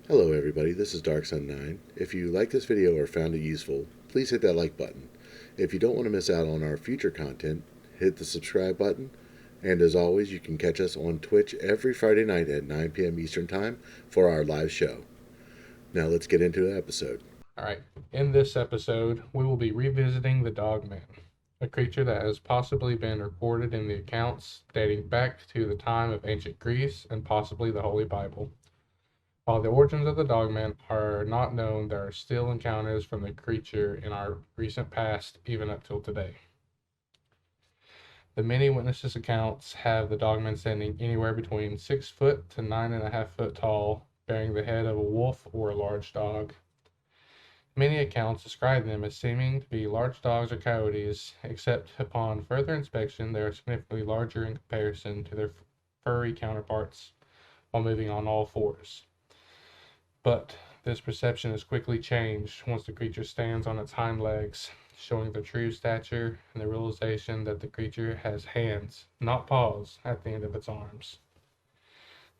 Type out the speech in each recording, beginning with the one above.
Hello everybody, this is DarkSun9. If you like this video or found it useful, please hit that like button. If you don't want to miss out on our future content, hit the subscribe button. And as always, you can catch us on Twitch every Friday night at 9 p.m. Eastern Time for our live show. Now let's get into the episode. All right, in this episode, we will be revisiting the Dogman, a creature that has possibly been recorded in the accounts dating back to the time of ancient Greece and possibly the Holy Bible. While the origins of the Dogman are not known, there are still encounters from the creature in our recent past, even up till today. The many witnesses accounts have the Dogman standing anywhere between 6 foot to 9.5 foot tall, bearing the head of a wolf or a large dog. Many accounts describe them as seeming to be large dogs or coyotes, except upon further inspection they are significantly larger in comparison to their furry counterparts while moving on all fours. But this perception is quickly changed once the creature stands on its hind legs, showing the true stature and the realization that the creature has hands, not paws, at the end of its arms.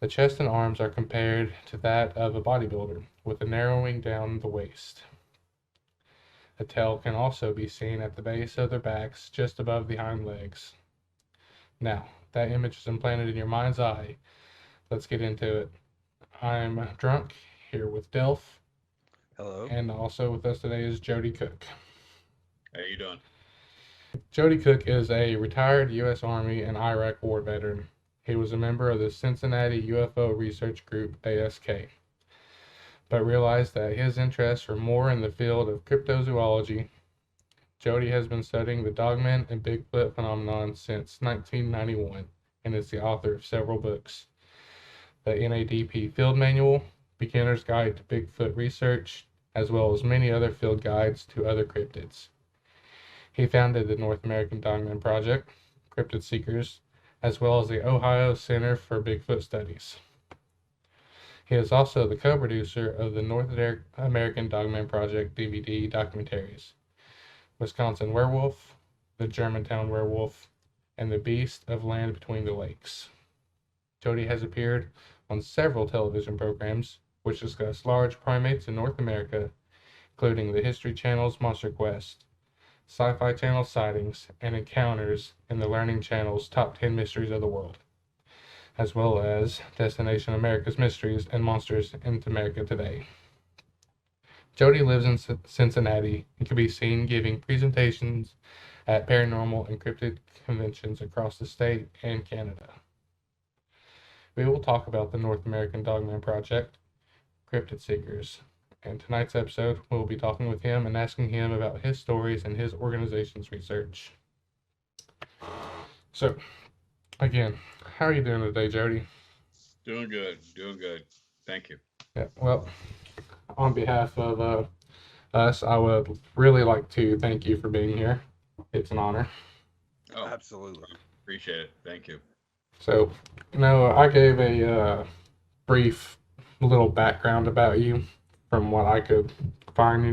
The chest and arms are compared to that of a bodybuilder, with a narrowing down the waist. A tail can also be seen at the base of their backs, just above the hind legs. Now, that image is implanted in your mind's eye. Let's get into it. I'm drunk, here with Delph, Hello. and also with us today is Joedy Cook. How you doing? Joedy Cook is a retired U.S. Army and Iraq War veteran. He was a member of the Cincinnati UFO Research Group, ASK, but realized that his interests were more in the field of cryptozoology. Joedy has been studying the Dogman and Bigfoot phenomenon since 1991 and is the author of several books: the NADP Field Manual, Beginner's Guide to Bigfoot Research, as well as many other field guides to other cryptids. He founded the North American Dogman Project, Cryptid Seekers, as well as the Ohio Center for Bigfoot Studies. He is also the co-producer of the North American Dogman Project DVD documentaries, Wisconsin Werewolf, The Germantown Werewolf, and The Beast of Land Between the Lakes. Joedy has appeared on several television programs which discuss large primates in North America, including the History Channel's Monster Quest, Sci-Fi Channel Sightings, and Encounters in the Learning Channel's Top 10 Mysteries of the World, as well as Destination America's Mysteries and Monsters in America Today. Joedy lives in Cincinnati and can be seen giving presentations at paranormal and cryptid conventions across the state and Canada. We will talk about the North American Dogman Project, Cryptid Seekers, and tonight's episode we'll be talking with him and asking him about his stories and his organization's research. So, again, how are you doing today, Joedy? Doing good. Thank you. Yeah, well, on behalf of us, I would really like to thank you for being here. It's an honor. Oh, Absolutely. appreciate it. Thank you. So, I gave a brief little background about you from what I could find.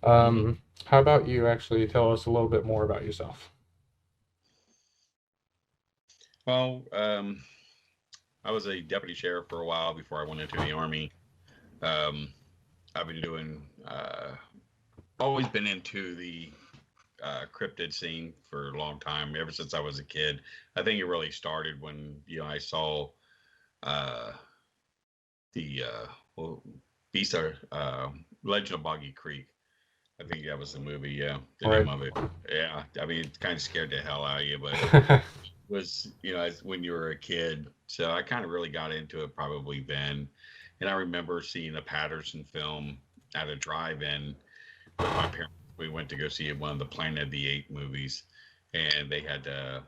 How about you actually tell us a little bit more about yourself? Well, I was a deputy sheriff for a while before I went into the Army. I've been doing, always been into the cryptid scene for a long time, ever since I was a kid. I think it really started when, I saw uh, the Beast Legend of Boggy Creek. I think that was the movie, yeah, the Right. name of it. Yeah, I mean, it kind of scared the hell out of you, but it was, as when you were a kid. So I kind of really got into it probably then. And I remember seeing a Patterson film at a drive-in with my parents. We went to go see one of the Planet of the Apes movies, and they had a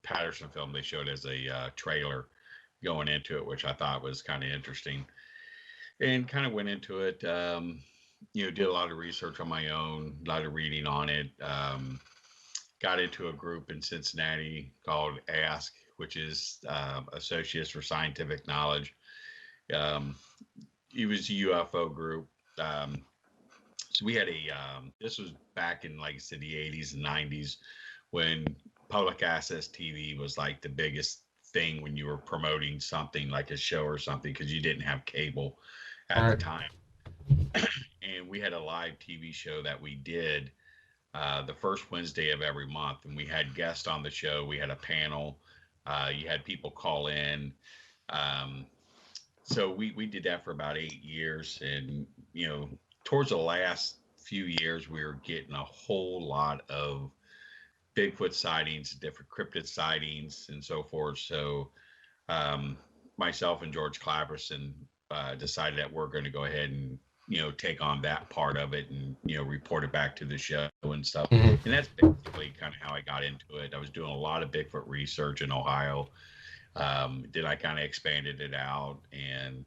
Patterson film they showed as a trailer going into it, which I thought was kind of interesting, and kind of went into it. Did a lot of research on my own, a lot of reading on it. Got into a group in Cincinnati called ASK, which is Associates for Scientific Knowledge. It was a UFO group. So we had this was back in, like I said, the 80s and 90s when public access TV was like the biggest thing when you were promoting something like a show or something, because you didn't have cable at the Right. time. And we had a live TV show that we did the first Wednesday of every month, and we had guests on the show. We had a panel. You had people call in. Um, so we did that for about 8 years, and towards the last few years, we were getting a whole lot of Bigfoot sightings, different cryptid sightings, and so forth. So um, myself and George Claverson decided that we're going to go ahead and take on that part of it, and report it back to the show and stuff. Hmm. And that's basically kind of how I got into it. I was doing a lot of Bigfoot research in Ohio. Then I kind of expanded it out, and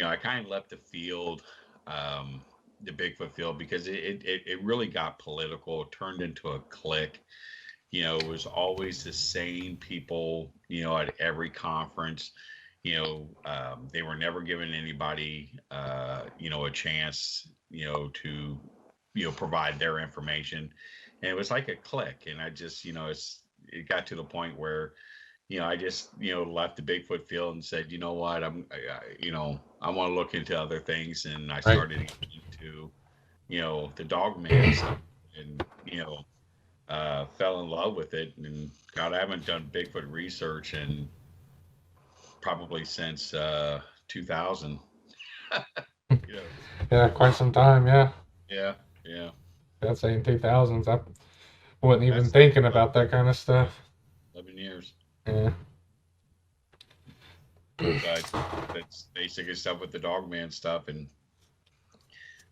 I kind of left the field, the Bigfoot field, because it really got political. It turned into a clique. It was always the same people, at every conference. They were never giving anybody, a chance, to, provide their information. And it was like a clique. And I just, it got to the point where, I just, left the Bigfoot field and said, you know what, I want to look into other things. And I Right. started into, the Dogman stuff, and, fell in love with it. And God, I haven't done Bigfoot research in probably since 2000. you know, Yeah, quite some time. Yeah, yeah, yeah. that's in 2000s. I wasn't even That's thinking about that kind of stuff. 11 years. Yeah. But that's basically stuff with the Dogman stuff, and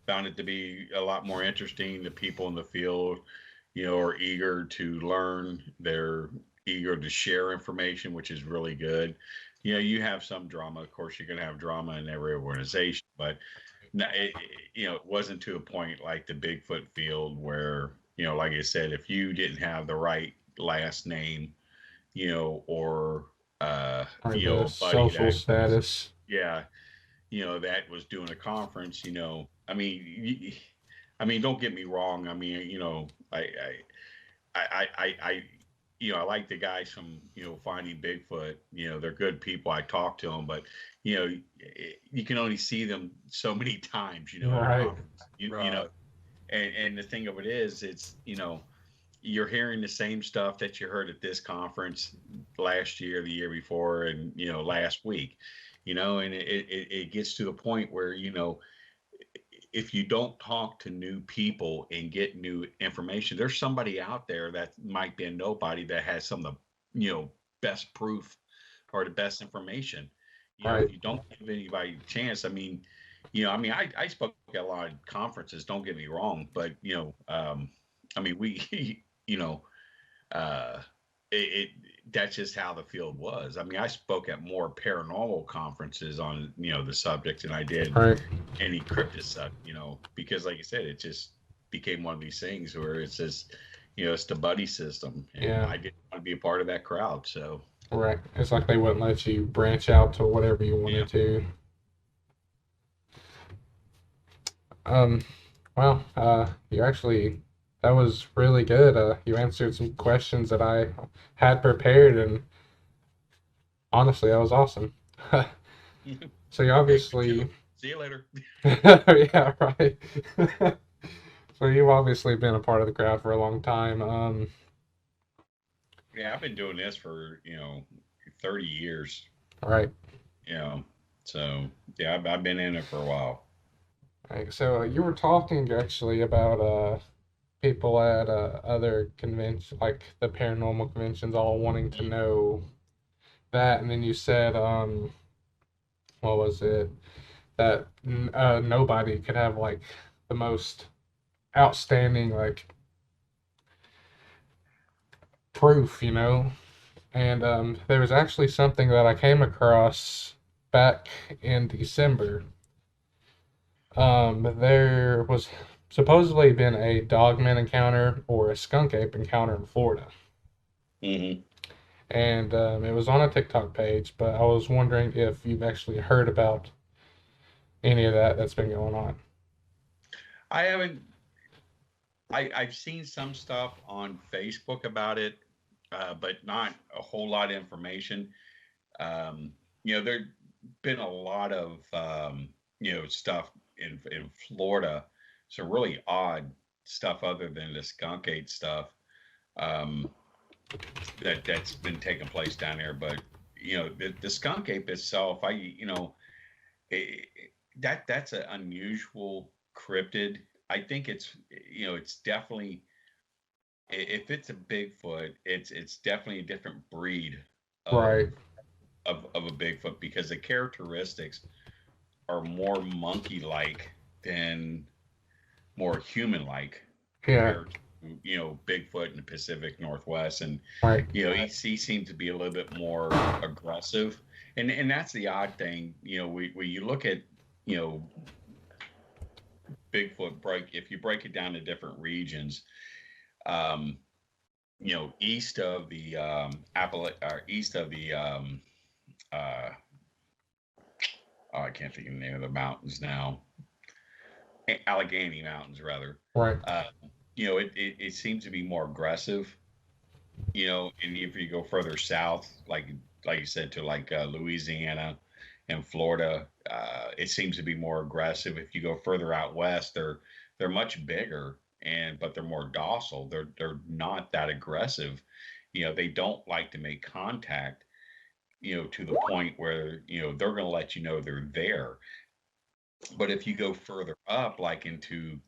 found it to be a lot more interesting. The people in the field, are eager to learn. They're eager to share information, which is really good. You have some drama. Of course, you're going to have drama in every organization, but it wasn't to a point like the Bigfoot field where, like I said, if you didn't have the right last name, or, Or the a buddy social that was, status. yeah, that was doing a conference, I mean, don't get me wrong. I mean, I I like the guys from, Finding Bigfoot. They're good people. I talk to them, but you can only see them so many times, at a Right. conference. Right. And the thing of it is, it's you're hearing the same stuff that you heard at this conference last year, the year before, and last week. And it gets to a point where if you don't talk to new people and get new information, there's somebody out there that might be a nobody that has some of the, best proof or the best information. Right. If you don't give anybody a chance, I mean, I spoke at a lot of conferences, don't get me wrong, but, I mean, we, uh, it that's just how the field was. I mean, I spoke at more paranormal conferences on, the subject than I did Right. any cryptid stuff, because like I said, it just became one of these things where it's just, it's the buddy system, and Yeah. I didn't want to be a part of that crowd. So Right. It's like they wouldn't let you branch out to whatever you yeah, wanted to. Um, well, you actually, that was really good. You answered some questions that I had prepared, and honestly, that was awesome. So you okay, good obviously, deal. See you later. yeah, right. So you've obviously been a part of the crowd for a long time. Yeah, I've been doing this for 30 years. Right. You know, so yeah, I've been in it for a while. Right. So you were talking actually about people at other conventions, like the paranormal conventions, all wanting to know that, and then you said, what was it? That nobody could have like the most outstanding like proof, And there was actually something that I came across back in December. There was supposedly been a dogman encounter or a skunk ape encounter in Florida. Hmm. And it was on a TikTok page, but I was wondering if you've actually heard about any of that that's been going on. I haven't. I've seen some stuff on Facebook about it, but not a whole lot of information. There's been a lot of stuff in Florida, some really odd stuff other than the skunk ape stuff um, that's been taking place down there. But the skunk ape itself, it, that's an unusual cryptid. I think it's definitely, if it's a Bigfoot, it's definitely a different breed Right. of a Bigfoot, because the characteristics are more monkey-like than more human-like Yeah. compared to Bigfoot in the Pacific Northwest. And Right. he seems to be a little bit more aggressive, and that's the odd thing. Where you look at you know Bigfoot, if you break it down to different regions, um, east of the east of the uh, oh, I can't think of the name of the mountains now. Allegheny Mountains, rather. Right. It seems to be more aggressive. And if you go further south, like you said, to like Louisiana and Florida, it seems to be more aggressive. If you go further out west, they're much bigger, but they're more docile. They're not that aggressive. They don't like to make contact. To the point where they're going to let you know they're there. But if you go further up, like into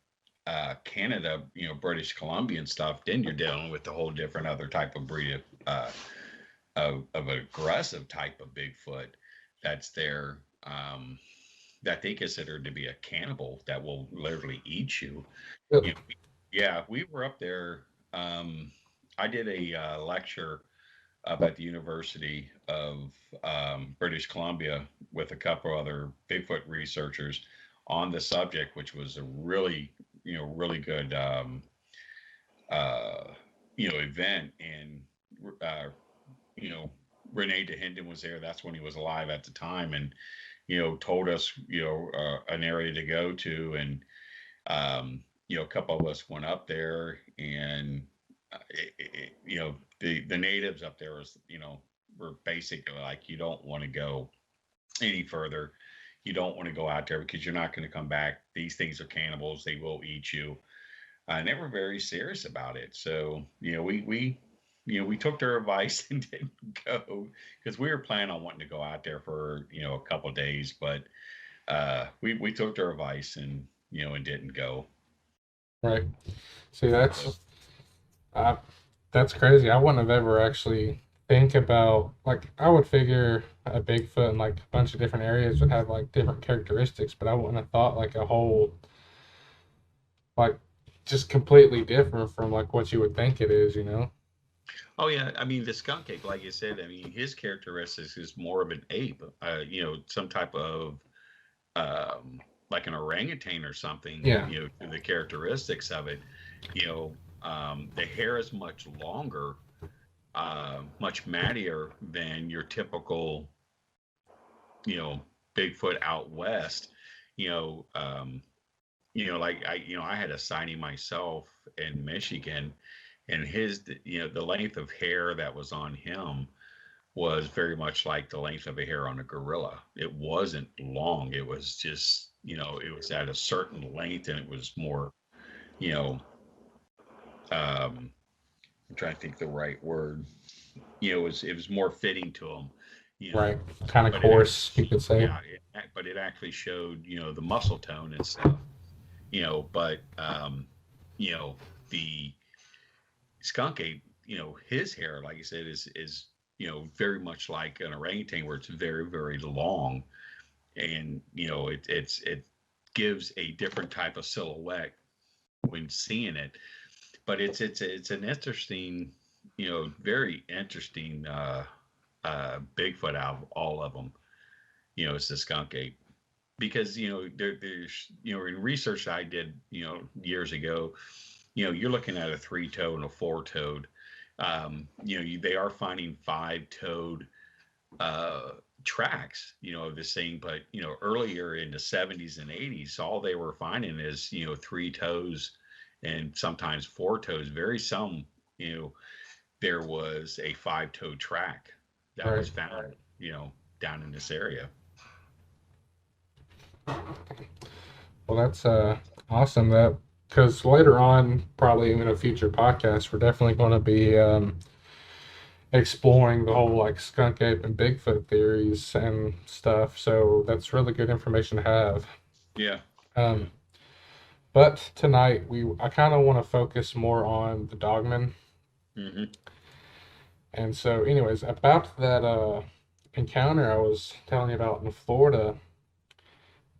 Canada, British Columbia and stuff, then you're dealing with a whole different other type of breed of aggressive type of Bigfoot that's there, that they consider to be a cannibal that will literally eat you. Really? Yeah, we were up there. I did a lecture up at the University of British Columbia with a couple other Bigfoot researchers on the subject, which was a really, really good, uh, event. And, uh, you know, Renee DeHinden was there. That's when he was alive at the time, and told us, an area to go to, and a couple of us went up there, and the natives up there was, were basically like, you don't want to go any further. You don't want to go out there because you're not going to come back. These things are cannibals. They will eat you. And they were very serious about it. So, we took their advice and didn't go, because we were planning on wanting to go out there for, a couple of days, but we took their advice and, and didn't go. Right. See, uh, that's crazy. I wouldn't have ever actually think about, like, I would figure a Bigfoot in like a bunch of different areas would have like different characteristics, but I wouldn't have thought like a whole, like, just completely different from like what you would think it is, you know? Oh yeah, I mean the skunk ape, like you said, I mean his characteristics is more of an ape, some type of like an orangutan or something, Yeah. to the characteristics of it. The hair is much longer, much mattier than your typical, you know, Bigfoot out west. You know, um, like I had a sighting myself in Michigan, and the length of hair that was on him was very much like the length of a hair on a gorilla. It wasn't long. It was just, it was at a certain length, and it was more, you know, um, I'm trying to think the right word. It was more fitting to him, you Right. know. Kind of But coarse, you could say. yeah, but it actually showed, the muscle tone and stuff, But you know, the skunk ape, his hair, like I said, is very much like an orangutan, where it's very, very long, and it gives a different type of silhouette when seeing it. But it's an interesting, very interesting Bigfoot out of all of them. It's the skunk ape, because there's in research I did years ago, you're looking at a three-toed and a four-toed. They are finding five-toed uh, tracks, of this thing. But earlier in the 70s and 80s, all they were finding is three toes and sometimes four toes. Very some, there was a five-toe track that was Right. found. down in this area. Well, that's awesome. That because later on, probably in a future podcast, we're definitely going to be exploring the whole like skunk ape and Bigfoot theories and stuff. So that's really good information to have. Yeah. Um, but tonight I kind of want to focus more on the Dogman. Mm-hmm. And so, anyways, about that encounter I was telling you about in Florida,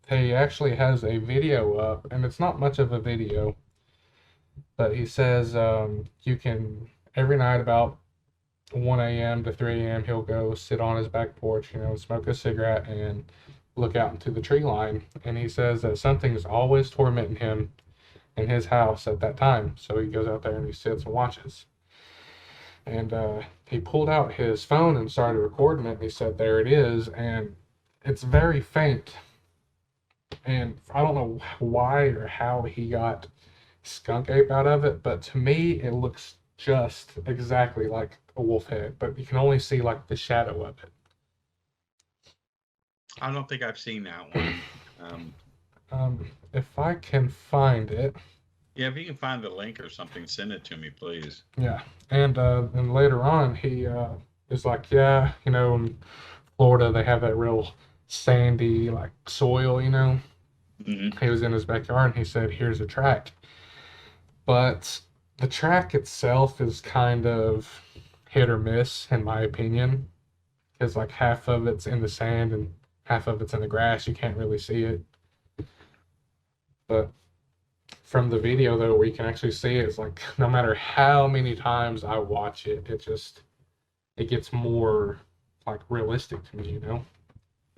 he actually has a video up, and it's not much of a video, but he says you can every night about 1 a.m. to 3 a.m. he'll go sit on his back porch, smoke a cigarette and look out into the tree line. And he says that something's always tormenting him in his house at that time. So he goes out there and he sits and watches. And he pulled out his phone and started recording it. And he said, there it is. And it's very faint. And I don't know why or how he got skunk ape out of it, but to me, it looks just exactly like a wolf head, but you can only see like the shadow of it. I don't think I've seen that one. If I can find it. Yeah, if you can find the link or something, send it to me, please. Yeah, and later on, he is like, yeah, in Florida they have that real sandy like soil, Mm-hmm. He was in his backyard and he said, here's a track. But the track itself is kind of hit or miss, in my opinion. Because like half of it's in the sand and half of it's in the grass. You can't really see it. But from the video, though, where you can actually see it, it's like no matter how many times I watch it, it gets more like realistic to me,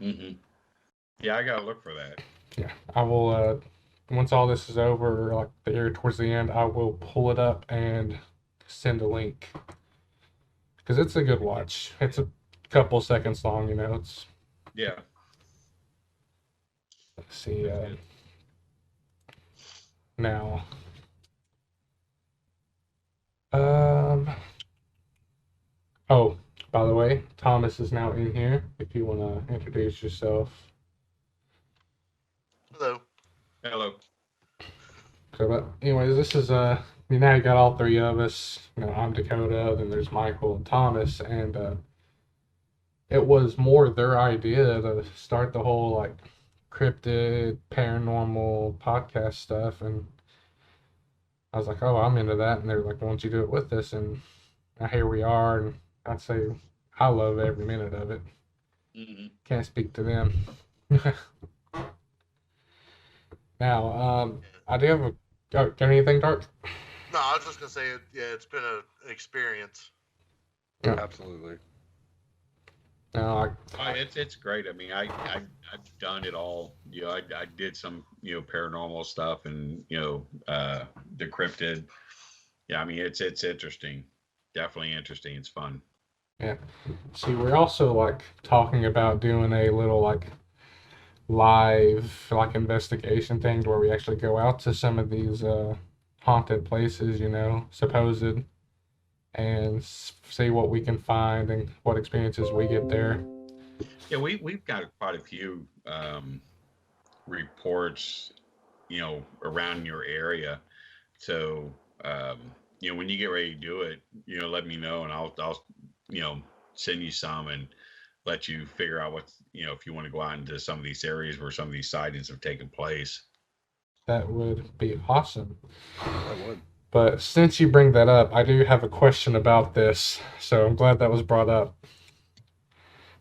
Mm-hmm. Yeah, I gotta look for that. Yeah, I will. Once all this is over, like the area towards the end, I will pull it up and send a link because it's a good watch. It's a couple seconds long, It's Yeah. let's see. Now, oh, by the way, Thomas is now in here. If you want to introduce yourself. Hello. Hello. So, but anyways, this is now you got all three of us. I'm Dakota, then there's Michael and Thomas, and it was more their idea to start the whole like cryptid paranormal podcast stuff, and I was like, oh, I'm into that, and they're like, why don't you do it with us? And now here we are, and I'd say I love every minute of it. Mm-hmm. Can't speak to them. Now, I do have got anything, Dark? No, I was just gonna say, it's been an experience. Yeah. Absolutely. No, It's great. I mean, I've done it all. I did some paranormal stuff and the cryptid. Yeah, I mean it's interesting. Definitely interesting. It's fun. yeah. See, we're also like talking about doing a little like live like investigation thing where we actually go out to some of these haunted places, supposed, and see what we can find and what experiences we get there. Yeah, we've got quite a few reports, around your area. So when you get ready to do it, let me know and I'll send you some and let you figure out what if you want to go out into some of these areas where some of these sightings have taken place. That would be awesome. That would. But since you bring that up, I do have a question about this, so I'm glad that was brought up.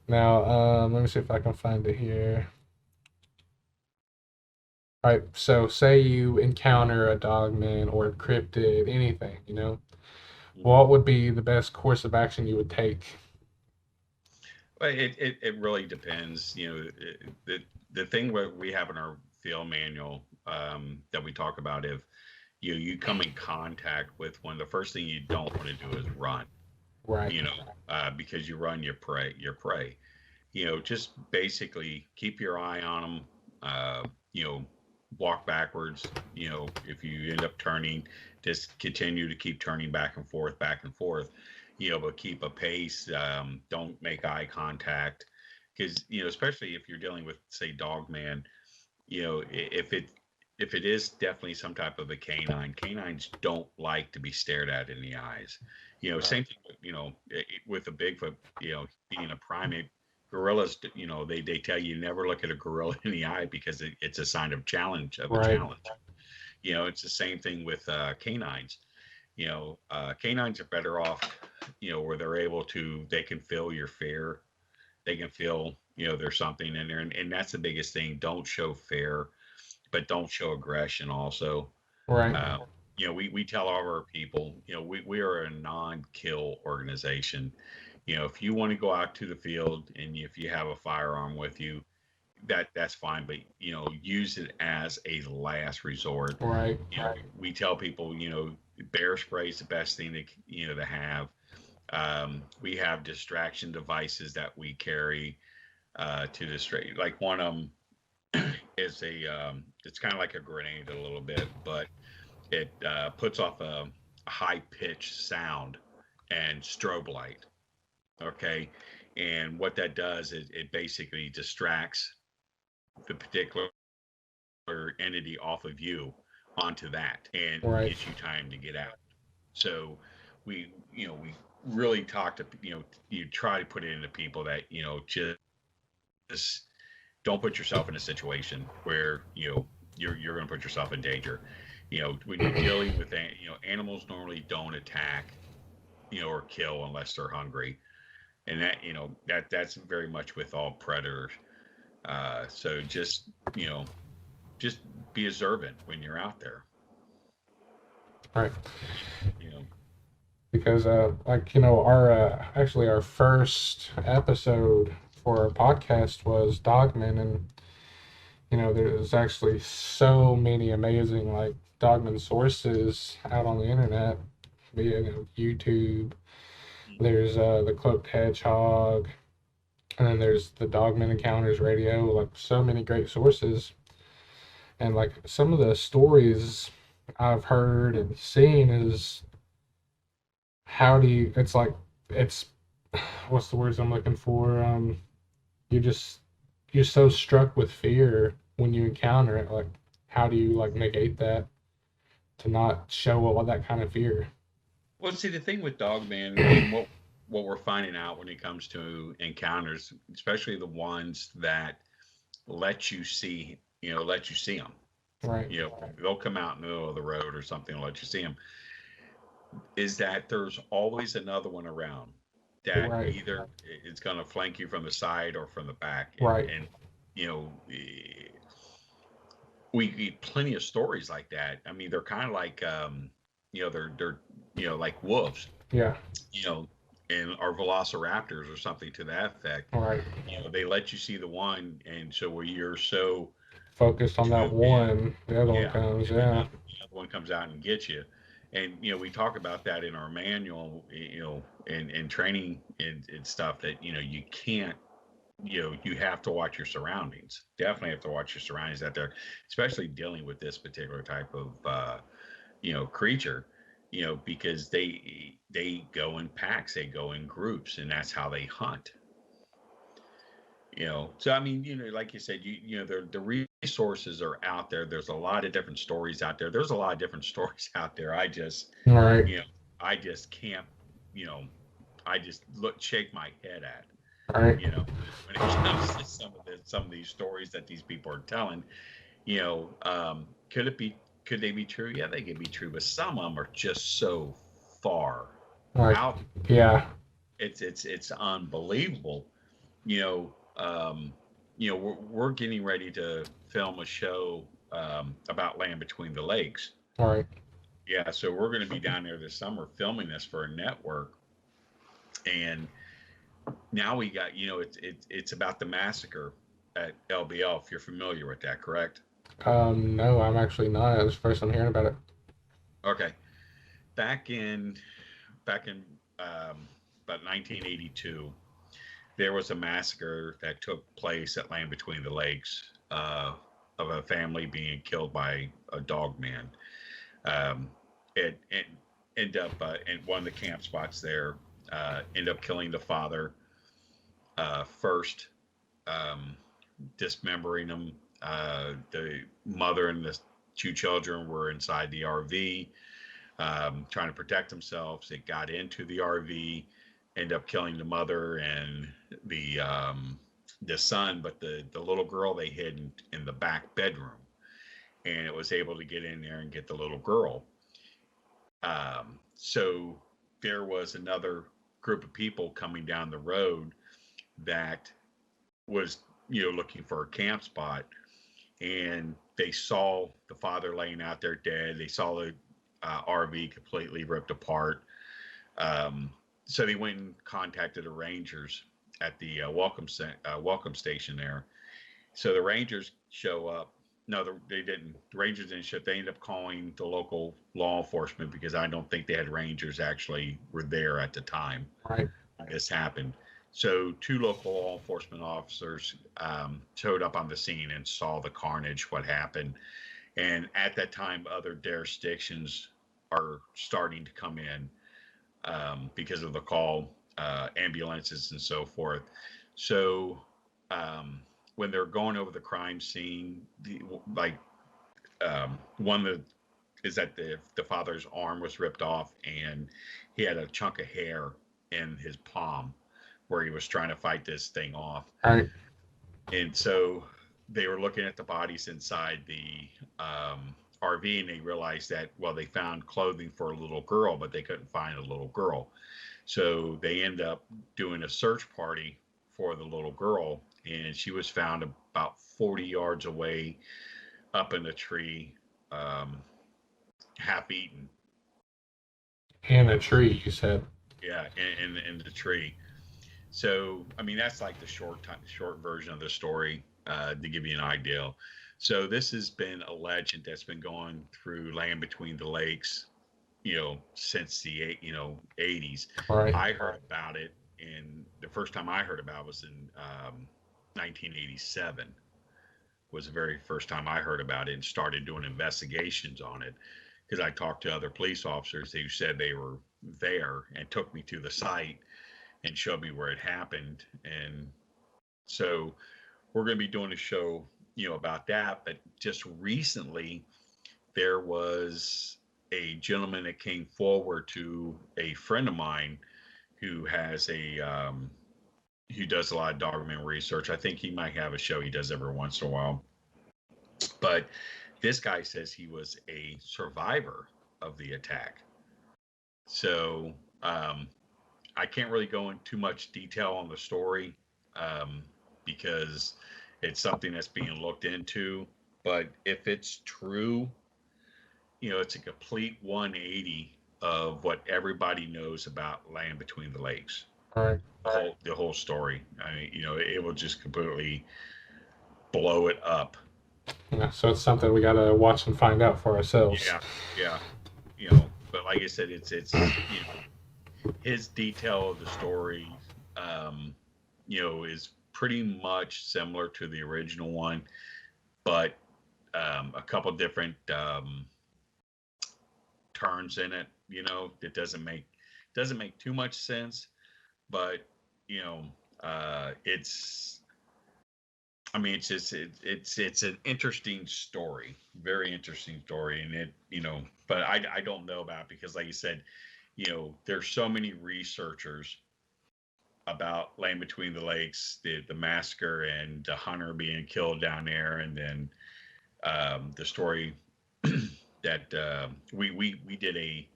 Now, let me see if I can find it here. All right, so say you encounter a dogman or a cryptid, anything, what would be the best course of action you would take? Well, it really depends. The thing what we have in our field manual that we talk about, if you come in contact with one, the first thing you don't want to do is run. Right. Because you run your prey. Just basically keep your eye on them. Walk backwards. If you end up turning, just continue to keep turning back and forth. But keep a pace. Don't make eye contact. because especially if you're dealing with, say, Dogman, if it is definitely some type of a canine, canines don't like to be stared at in the eyes. Same thing with with a Bigfoot, being a primate. Gorillas, they tell you never look at a gorilla in the eye because it's a sign of challenge, of a Right. challenge. It's the same thing with canines. Canines are better off, where they can feel your fear. They can feel, there's something in there. And that's the biggest thing. Don't show fear, but don't show aggression also. Right. We tell all of our people, we are a non-kill organization. If you want to go out to the field and if you have a firearm with you, that's fine, but use it as a last resort. Right. We tell people, bear spray is the best thing to have. We have distraction devices that we carry to distract. Like one of them is it's kind of like a grenade a little bit, but it puts off a high pitched sound and strobe light. Okay, and what that does is it basically distracts the particular entity off of you onto that, and Right. gives you time to get out. So we really talk to you try to put it into people that just don't put yourself in a situation where you're going to put yourself in danger. When you're dealing with animals normally don't attack or kill unless they're hungry, and that's very much with all predators. So just be observant when you're out there. Right. You know, Because our actually our first episode for our podcast was Dogman, and there's actually so many amazing like Dogman sources out on the internet via YouTube. There's the Cloak Hedgehog, and then there's the Dogman Encounters Radio. Like so many great sources, and like some of the stories I've heard and seen is it's like it's what's the words I'm looking for? You just you're so struck with fear when you encounter it. Like how do you like negate that to not show all that kind of fear? well, see, the thing with Dogman, I mean, what we're finding out when it comes to encounters, especially the ones that let you see, them. Right. They'll come out in the middle of the road or something and let you see them. Is that there's always another one around that Right. either it's going to flank you from the side or from the back. Right. And we get plenty of stories like that. I mean, they're kind of like, they're like wolves, Yeah. and our velociraptors or something to that effect. Right. They let you see the one, and so where you're so Focused on that one, the other one comes. the Yeah. other one comes out and gets you. And we talk about that in our manual, and training and stuff that you can't, you have to watch your surroundings. Definitely have to watch your surroundings out there, especially dealing with this particular type of creature, because they go in packs, they go in groups, and that's how they hunt. So I mean, like you said, the resources are out there. There's a lot of different stories out there. There's a lot of different stories out there. I just All right. I just can't, I just shake my head at, All right. when it comes to some of these stories that these people are telling. Could they be true? Yeah, they could be true, but some of them are just so far Like, out. yeah. It's unbelievable. We're getting ready to film a show about Land Between the Lakes. All right. Yeah, so we're going to be down there this summer filming this for a network, and now we got it's about the massacre at LBL. If you're familiar with that, correct? No, I'm actually not. It's the first I'm hearing about it. Okay, back in about 1982. There was a massacre that took place at Land Between the Lakes, of a family being killed by a dog man. It ended up in one of the camp spots there, ended up killing the father first, dismembering them. The mother and the two children were inside the RV, trying to protect themselves. It got into the RV, ended up killing the mother and the son, but the little girl they hid in the back bedroom, and it was able to get in there and get the little girl. So there was another group of people coming down the road that was, looking for a camp spot, and they saw the father laying out there dead. They saw the RV completely ripped apart. So they went and contacted the rangers at the welcome station there. So the rangers show up. No, they didn't. The rangers didn't show up. They ended up calling the local law enforcement because I don't think they had rangers actually were there at the time Right. this happened. So two local law enforcement officers showed up on the scene and saw the carnage, what happened. And at that time, other jurisdictions are starting to come in because of the call, ambulances and so forth. So when they're going over the crime scene, one that is that the father's arm was ripped off and he had a chunk of hair in his palm where he was trying to fight this thing off. Right. And so they were looking at the bodies inside the RV, and they realized that, well, they found clothing for a little girl, but they couldn't find a little girl. So they end up doing a search party for the little girl, and she was found about 40 yards away up in a tree, half eaten. In a tree, you said. Yeah, in the tree. So, I mean, that's like the short version of the story to give you an idea. So this has been a legend that's been going through Land Between the Lakes, since the 80s. Right. I heard about it, and the first time I heard about it was in 1987. Was the very first time I heard about it and started doing investigations on it, because I talked to other police officers who said they were there and took me to the site and showed me where it happened. And so we're going to be doing a show, about that. But just recently, there was a gentleman that came forward to a friend of mine who has who does a lot of Dogman research. I think he might have a show he does every once in a while. But this guy says he was a survivor of the attack. So I can't really go into too much detail on the story because it's something that's being looked into. But if it's true, it's a complete 180 of what everybody knows about Land Between the Lakes. Right. The whole story. I mean, it will just completely blow it up. Yeah, so it's something we got to watch and find out for ourselves. Yeah. But like I said, it's his detail of the story, is pretty much similar to the original one, but a couple different turns in it. It doesn't make too much sense, but it's. I mean, it's an interesting story, very interesting story, and it but I don't know about it because, like you said, there's so many researchers about Land Between the Lakes, the massacre and the hunter being killed down there, and then the story that we did a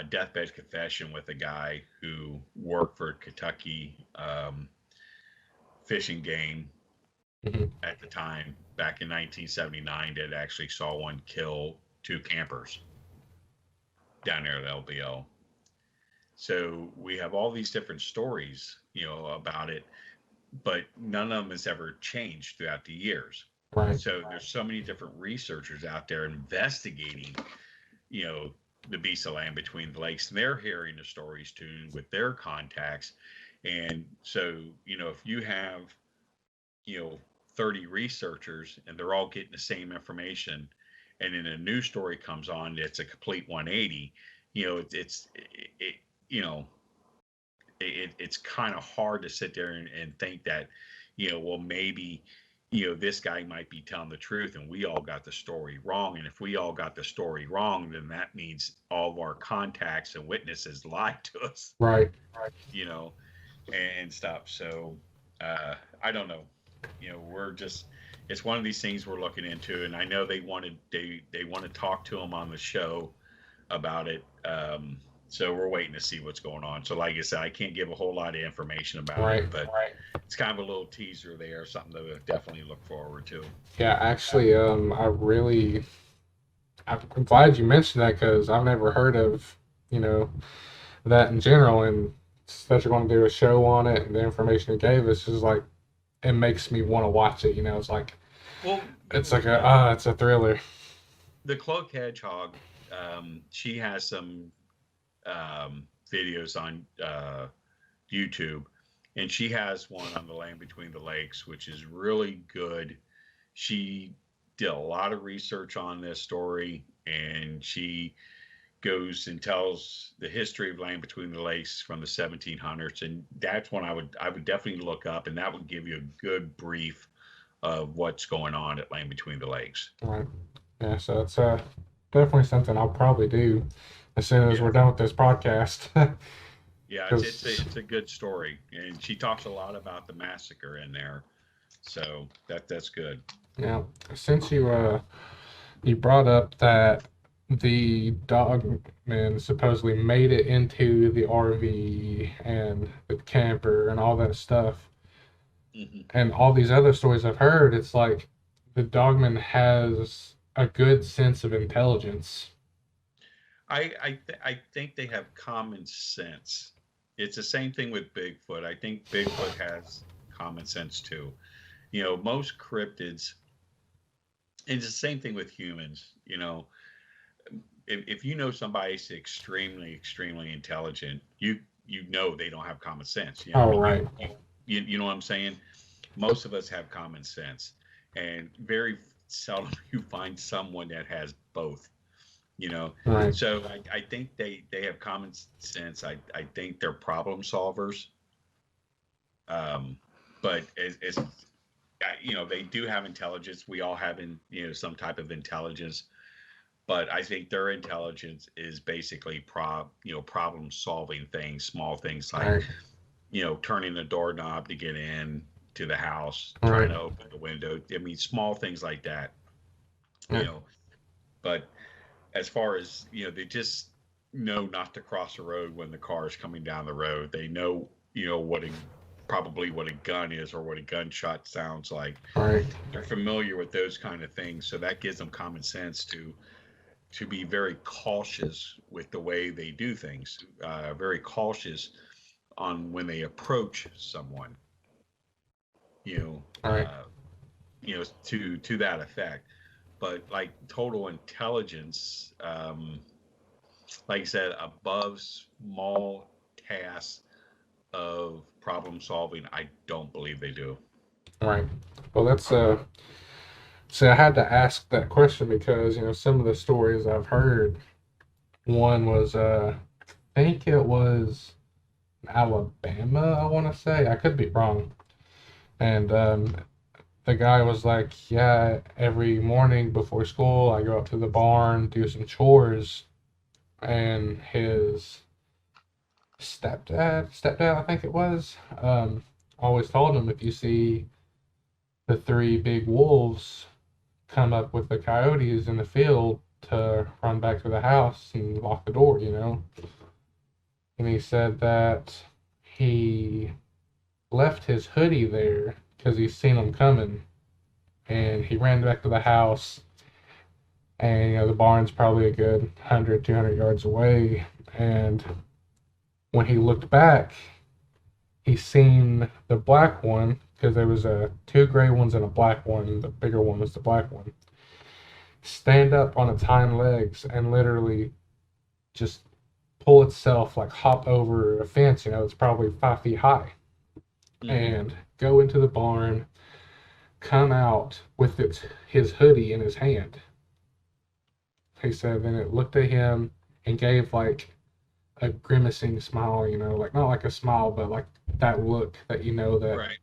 deathbed confession with a guy who worked for Kentucky Fish and Game at the time back in 1979 that actually saw one kill two campers down there at LBL. So we have all these different stories, about it, but none of them has ever changed throughout the years. Right. So there's so many different researchers out there investigating, the beasts of Land Between the Lakes, and they're hearing the stories too with their contacts. And so, if you have, 30 researchers and they're all getting the same information, and then a new story comes on, it's a complete 180, it's kind of hard to sit there and think that, well, maybe, this guy might be telling the truth and we all got the story wrong. And if we all got the story wrong, then that means all of our contacts and witnesses lied to us, Right. you know, and stuff. So I don't know. We're just, it's one of these things we're looking into, and I know they want to talk to him on the show about it. So we're waiting to see what's going on. So like I said, I can't give a whole lot of information about it, but it's kind of a little teaser there, something to definitely look forward to. Yeah, actually, I'm glad you mentioned that because I've never heard of, that in general, and that you're going to do a show on it, and the information you gave us is like, it makes me want to watch it. It's like, well, it's like it's a thriller. The Cloak Hedgehog, she has some videos on YouTube, and she has one on the Land Between the Lakes, which is really good. She did a lot of research on this story, and she goes and tells the history of Land Between the Lakes from the 1700s, and that's one I would definitely look up, and that would give you a good brief of what's going on at Land Between the Lakes. Right. Yeah, so it's definitely something I'll probably do as soon as we're done with this podcast. Yeah, it's a good story, and she talks a lot about the massacre in there, so that's good. Yeah, since you brought up that the Dogman supposedly made it into the RV and the camper and all that stuff, and all these other stories I've heard, it's like the Dogman has a good sense of intelligence. I think they have common sense. It's the same thing with Bigfoot. I think Bigfoot has common sense too. Most cryptids, it's the same thing with humans. If you know somebody's extremely, extremely intelligent, you know they don't have common sense. Right. You know what I'm saying? Most of us have common sense, and very seldom you find someone that has both. Right. So I think they have common sense. I think they're problem solvers. But as they do have intelligence. We all have some type of intelligence, but I think their intelligence is basically problem solving things, small things like turning the doorknob to get in to the house, trying to open the window. I mean, small things like that. But as far as they just know not to cross the road when the car is coming down the road. They know probably what a gun is or what a gunshot sounds like. They're familiar with those kind of things, so that gives them common sense to be very cautious with the way they do things, very cautious on when they approach someone. To that effect. But like total intelligence, like I said, above small tasks of problem solving, I don't believe they do. Right. Well, that's see, I had to ask that question because some of the stories I've heard. One was I think it was Alabama. I want to say, I could be wrong, and the guy was like, yeah, every morning before school, I go up to the barn, do some chores, and his stepdad, I think it was, always told him, if you see the 3 big wolves come up with the coyotes in the field, to run back to the house and lock the door, And he said that he left his hoodie there because he's seen them coming, and he ran back to the house, and the barn's probably a good 100, 200 yards away, and when he looked back, he seen the black one, because there was 2 gray ones and a black one. The bigger one was the black one, stand up on its hind legs and literally just pull itself, like hop over a fence, it's probably 5 feet high, and go into the barn, come out with his hoodie in his hand. He said then it looked at him and gave like a grimacing smile, like not like a smile, but like that look that that. Right.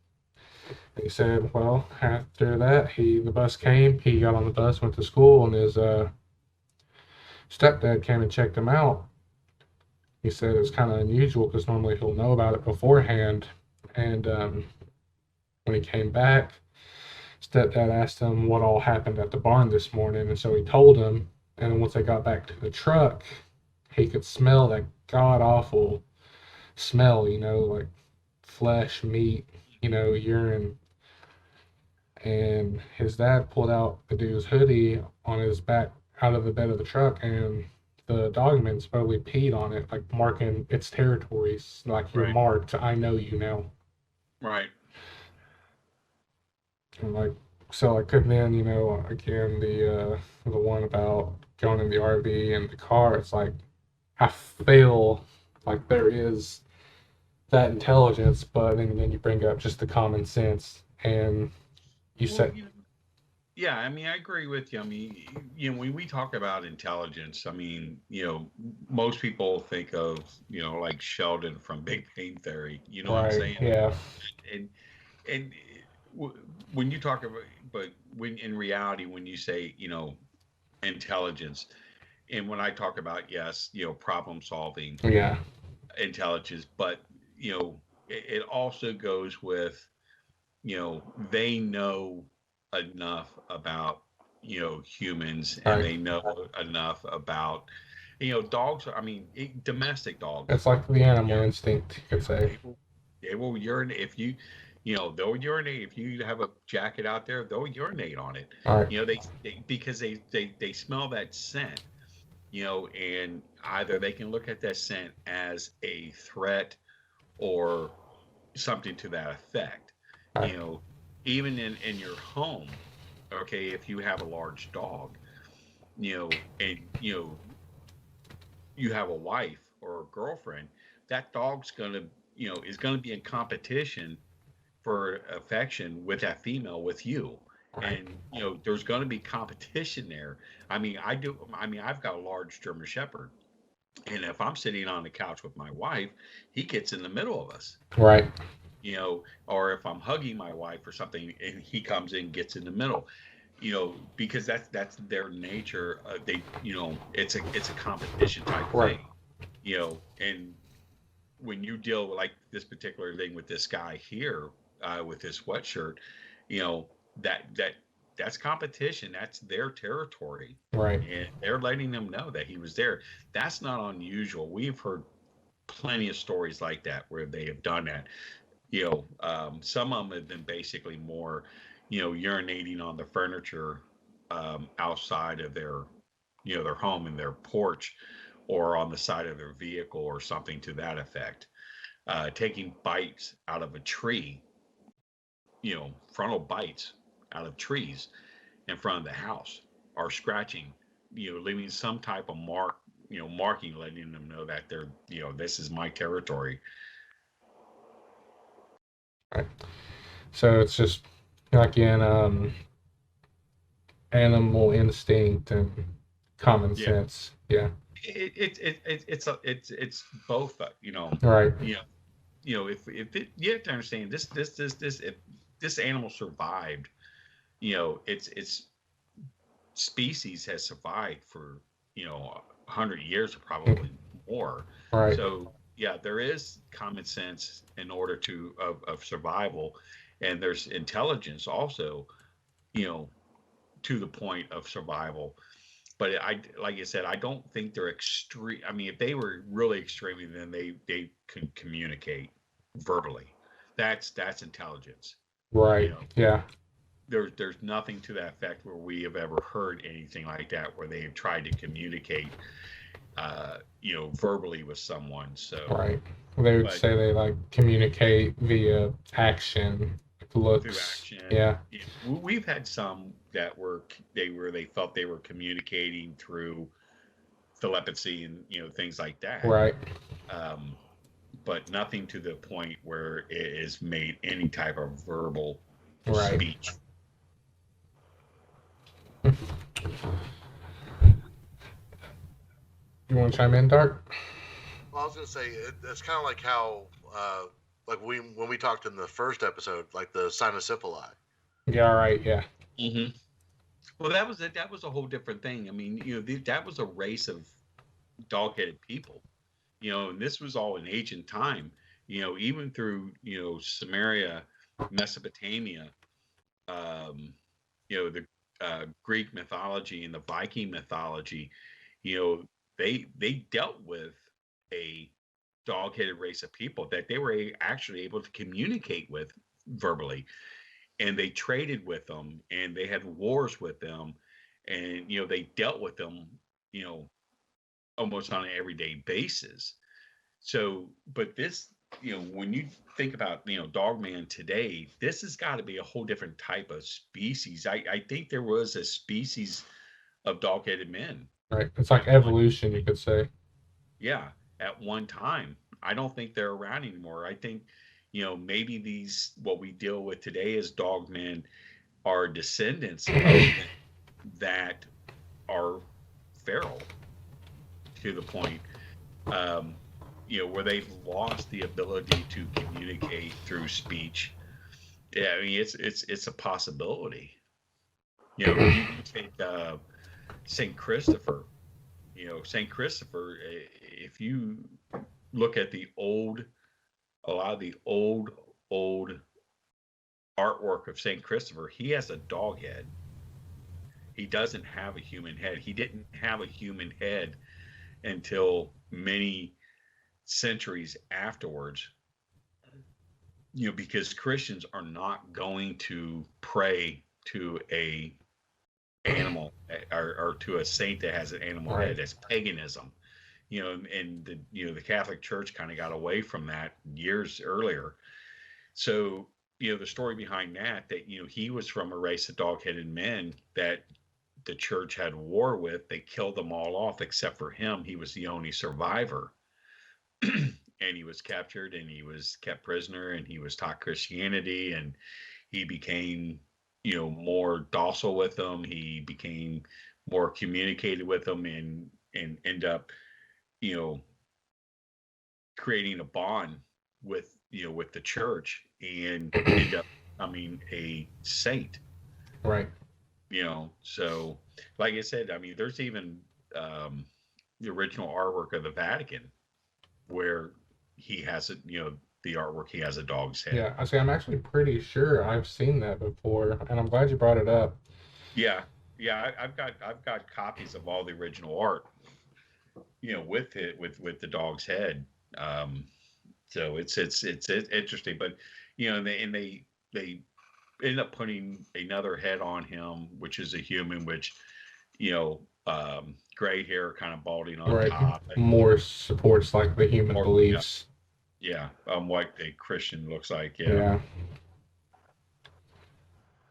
He said, well, after that, the bus came, he got on the bus, went to school, and his stepdad came and checked him out. He said it was kind of unusual because normally he'll know about it beforehand. And when he came back, stepdad asked him what all happened at the barn this morning, and so he told him. And once they got back to the truck, he could smell that god awful smell, like flesh, meat, urine. And his dad pulled out the dude's hoodie on his back out of the bed of the truck, and the dogman supposedly peed on it, like marking its territories, like you're Right. marked. I know you now. Right. And and then again the one about going in the RV and the car. It's like I feel like there is that intelligence, but then you bring up just the common sense, and you said, yeah, I mean, I agree with you. I mean, when we talk about intelligence, I mean, most people think of, like Sheldon from Big Bang Theory. You know what I'm saying? Yeah. And when you talk about, but when in reality, when you say, intelligence, and when I talk about, yes, problem solving, Yeah. intelligence, but it also goes with, they know enough about humans, and Right. they know enough about dogs. I mean, domestic dogs. It's like the animal instinct, you could say. They will urinate if you. They'll urinate if you have a jacket out there. They'll urinate on it. All right. They because they smell that scent. And either they can look at that scent as a threat or something to that effect. Right. Even in your home, okay, if you have a large dog, and you have a wife or a girlfriend, that dog's gonna, is gonna be in competition for affection with that female, with you. Right. And there's going to be competition there. I mean, I've got a large German Shepherd, and if I'm sitting on the couch with my wife, he gets in the middle of us. Right. Or if I'm hugging my wife or something, and he comes in, gets in the middle. Because that's their nature. It's a competition type Right. thing. And when you deal with like this particular thing with this guy here, with his sweatshirt, that's competition. That's their territory. Right. And they're letting them know that he was there. That's not unusual. We've heard plenty of stories like that where they have done that. Some of them have been basically more, urinating on the furniture, outside of their home and their porch, or on the side of their vehicle or something to that effect. Taking bites out of a tree, frontal bites out of trees in front of the house, or scratching, leaving some type of marking, letting them know that they're, this is my territory. Right. So it's just again, animal instinct and common sense. Yeah. It's both, Right. if you have to understand this, if this animal survived, its species has survived for 100 years or probably more. Right. So yeah, there is common sense in order of survival, and there's intelligence also, to the point of survival. But like I said, I don't think they're extreme. I mean, if they were really extreme, then they can communicate verbally. That's intelligence. Right. Yeah. There's nothing to that effect where we have ever heard anything like that where they have tried to communicate, verbally with someone. So right. They would say they like communicate via action, looks. Through action. Yeah. We've had some that they felt they were communicating through telepathy and things like that. Right. But nothing to the point where it is made any type of verbal speech. You want to chime in, Dark? Well, I was gonna say it's kind of like how, like when we talked in the first episode, like the cynocephali. Yeah, all right, yeah. Mm-hmm. Well, that was a whole different thing. I mean, that was a race of dog-headed people. And this was all in ancient time. Even through Samaria, Mesopotamia, um, the Greek mythology and the Viking mythology. You know, they dealt with a dog-headed race of people that they were actually able to communicate with verbally, and they traded with them, and they had wars with them, and they dealt with them, you know, almost on an everyday basis. So, but this, when you think about, Dogman today, this has got to be a whole different type of species. I think there was a species of dog-headed men. Right. It's like evolution, you could say. Yeah, at one time. I don't think they're around anymore. I think, maybe these, what we deal with today as dogmen, are descendants of them that are feral to the point, um, where they've lost the ability to communicate through speech. Yeah, I mean, it's a possibility. You can take Saint Christopher. Saint Christopher. If you look at a lot of the old artwork of Saint Christopher, he has a dog head. He doesn't have a human head. He didn't have a human head until many centuries afterwards. Because Christians are not going to pray to a animal, or to a saint that has an animal head. That's paganism. And the Catholic Church kind of got away from that years earlier. So, the story behind that he was from a race of dog-headed men that the church had war with. They killed them all off except for him. He was the only survivor. And he was captured, and he was kept prisoner, and he was taught Christianity, and he became, more docile with them. He became more communicated with them, and end up, creating a bond with, with the church, and end up becoming a saint. Right. So like I said, I mean, there's even the original artwork of the Vatican where he has it, the artwork, he has a dog's head. Yeah, I see. I'm actually pretty sure I've seen that before, and I'm glad you brought it up. Yeah, I've got copies of all the original art, with it, with the dog's head. So it's interesting, but they end up putting another head on him, which is a human, which gray hair, kind of balding on top. More supports like the human beliefs. Yeah, what a Christian looks like. Yeah.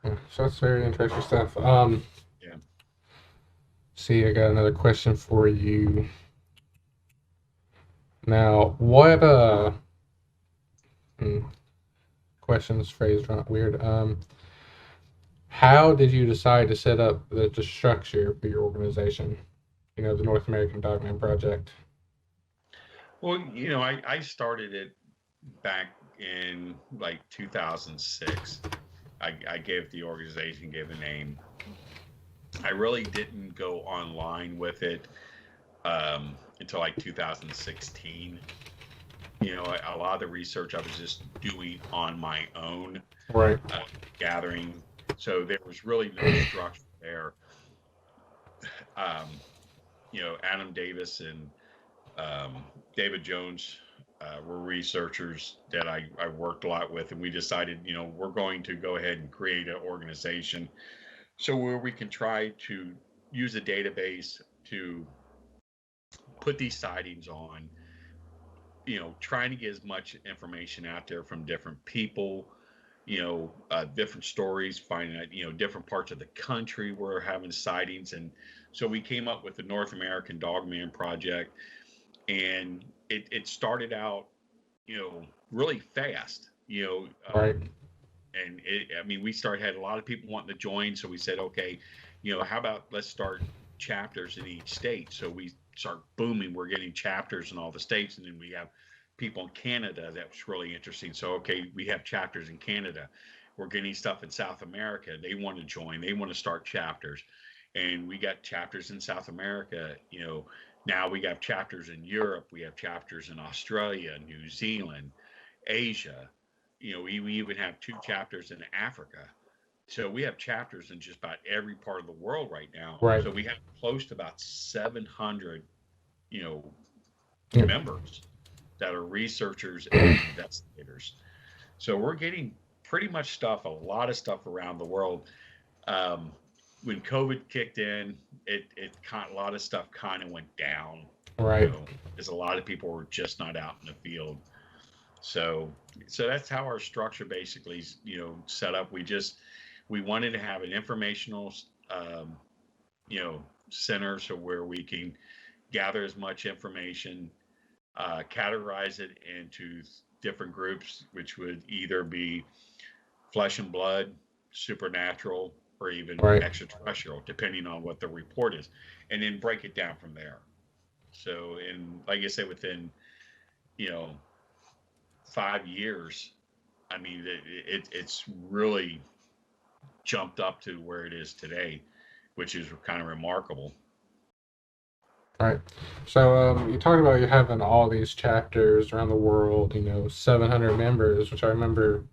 So that's very interesting stuff. Yeah. See, I got another question for you. Now, what questions phrased weird. How did you decide to set up the structure for your organization? The North American Dogman Project. Well, I started it back in like 2006. I gave the organization, gave a name. I really didn't go online with it until like 2016. A lot of the research I was just doing on my own, right? Gathering. So there was really no structure there. Adam Davis and David Jones were researchers that I worked a lot with, and we decided, we're going to go ahead and create an organization so where we can try to use a database to put these sightings on, trying to get as much information out there from different people, different stories, finding out, different parts of the country where we're having sightings. And so we came up with the North American Dogman Project, and it started out, really fast, right. And we had a lot of people wanting to join. So we said, okay, how about let's start chapters in each state. So we start booming. We're getting chapters in all the states, and then we have people in Canada. That's really interesting. So, okay, we have chapters in Canada. We're getting stuff in South America. They want to join. They want to start chapters, and we got chapters in South America. Now we got chapters in Europe. We have chapters in Australia, New Zealand, Asia. We even have 2 chapters in Africa. So we have chapters in just about every part of the world right now. Right. So we have close to about 700, Yeah. members that are researchers and investigators. So we're getting pretty much stuff, a lot of stuff around the world. When COVID kicked in, it a lot of stuff kind of went down. Right. Because a lot of people were just not out in the field. So that's how our structure basically is, set up. We wanted to have an informational, center, so where we can gather as much information, categorize it into different groups, which would either be flesh and blood, supernatural, or even Right. extraterrestrial, depending on what the report is, and then break it down from there. So, and like I said, within 5 years, I mean, it's really jumped up to where it is today, which is kind of remarkable. Right. So you talked about you having all these chapters around the world, 700 members, which I remember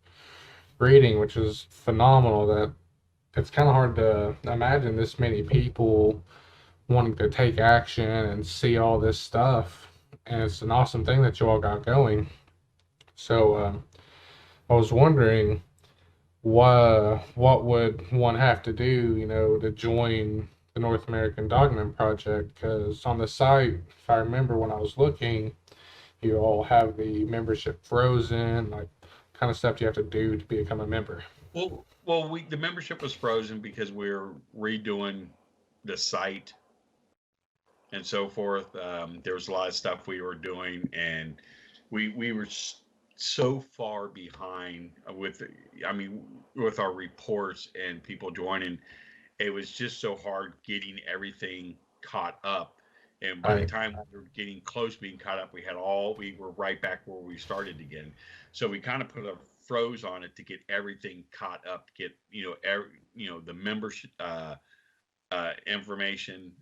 reading, which is phenomenal. That it's kind of hard to imagine this many people wanting to take action and see all this stuff. And it's an awesome thing that you all got going. So I was wondering, what would one have to do, to join the North American Dogman Project? Because on the site, if I remember when I was looking, you all have the membership frozen, like kind of stuff you have to do to become a member. Well, the membership was frozen because we're redoing the site and so forth. There was a lot of stuff we were doing, and we were so far behind with our reports and people joining. It was just so hard getting everything caught up, and by the time we were getting close being caught up, we were right back where we started again. So we kind of put a froze on it to get everything caught up, get the membership information,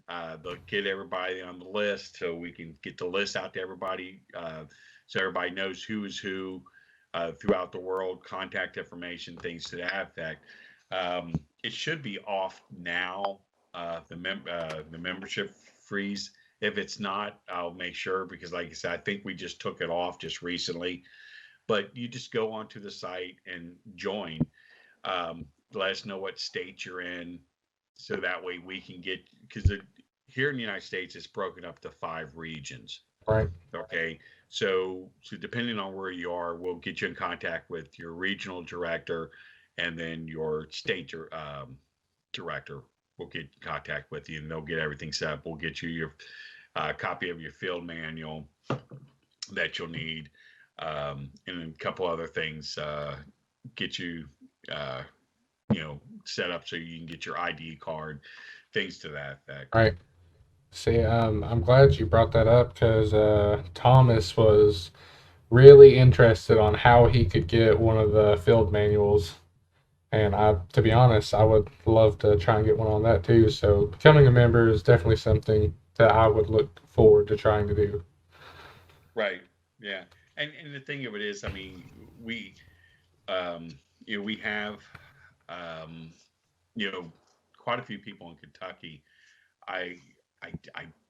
get everybody on the list so we can get the list out to everybody, so everybody knows who is who throughout the world, contact information, things to that effect. It should be off now, the membership freeze. If it's not, I'll make sure, because like I said, I think we just took it off just recently. But you just go onto the site and join. Let us know what state you're in, so that way we can get, because here in the United States, it's broken up to 5 regions. Right. Okay. So depending on where you are, we'll get you in contact with your regional director, and then your state director will get in contact with you, and they'll get everything set up. We'll get you your copy of your field manual that you'll need, and a couple other things, get you set up so you can get your ID card, things to that effect. Right. See, I'm glad you brought that up, because Thomas was really interested on how he could get one of the field manuals. And to be honest, I would love to try and get one on that too. So becoming a member is definitely something that I would look forward to trying to do. Right. Yeah. And the thing of it is, I mean, we have quite a few people in Kentucky. I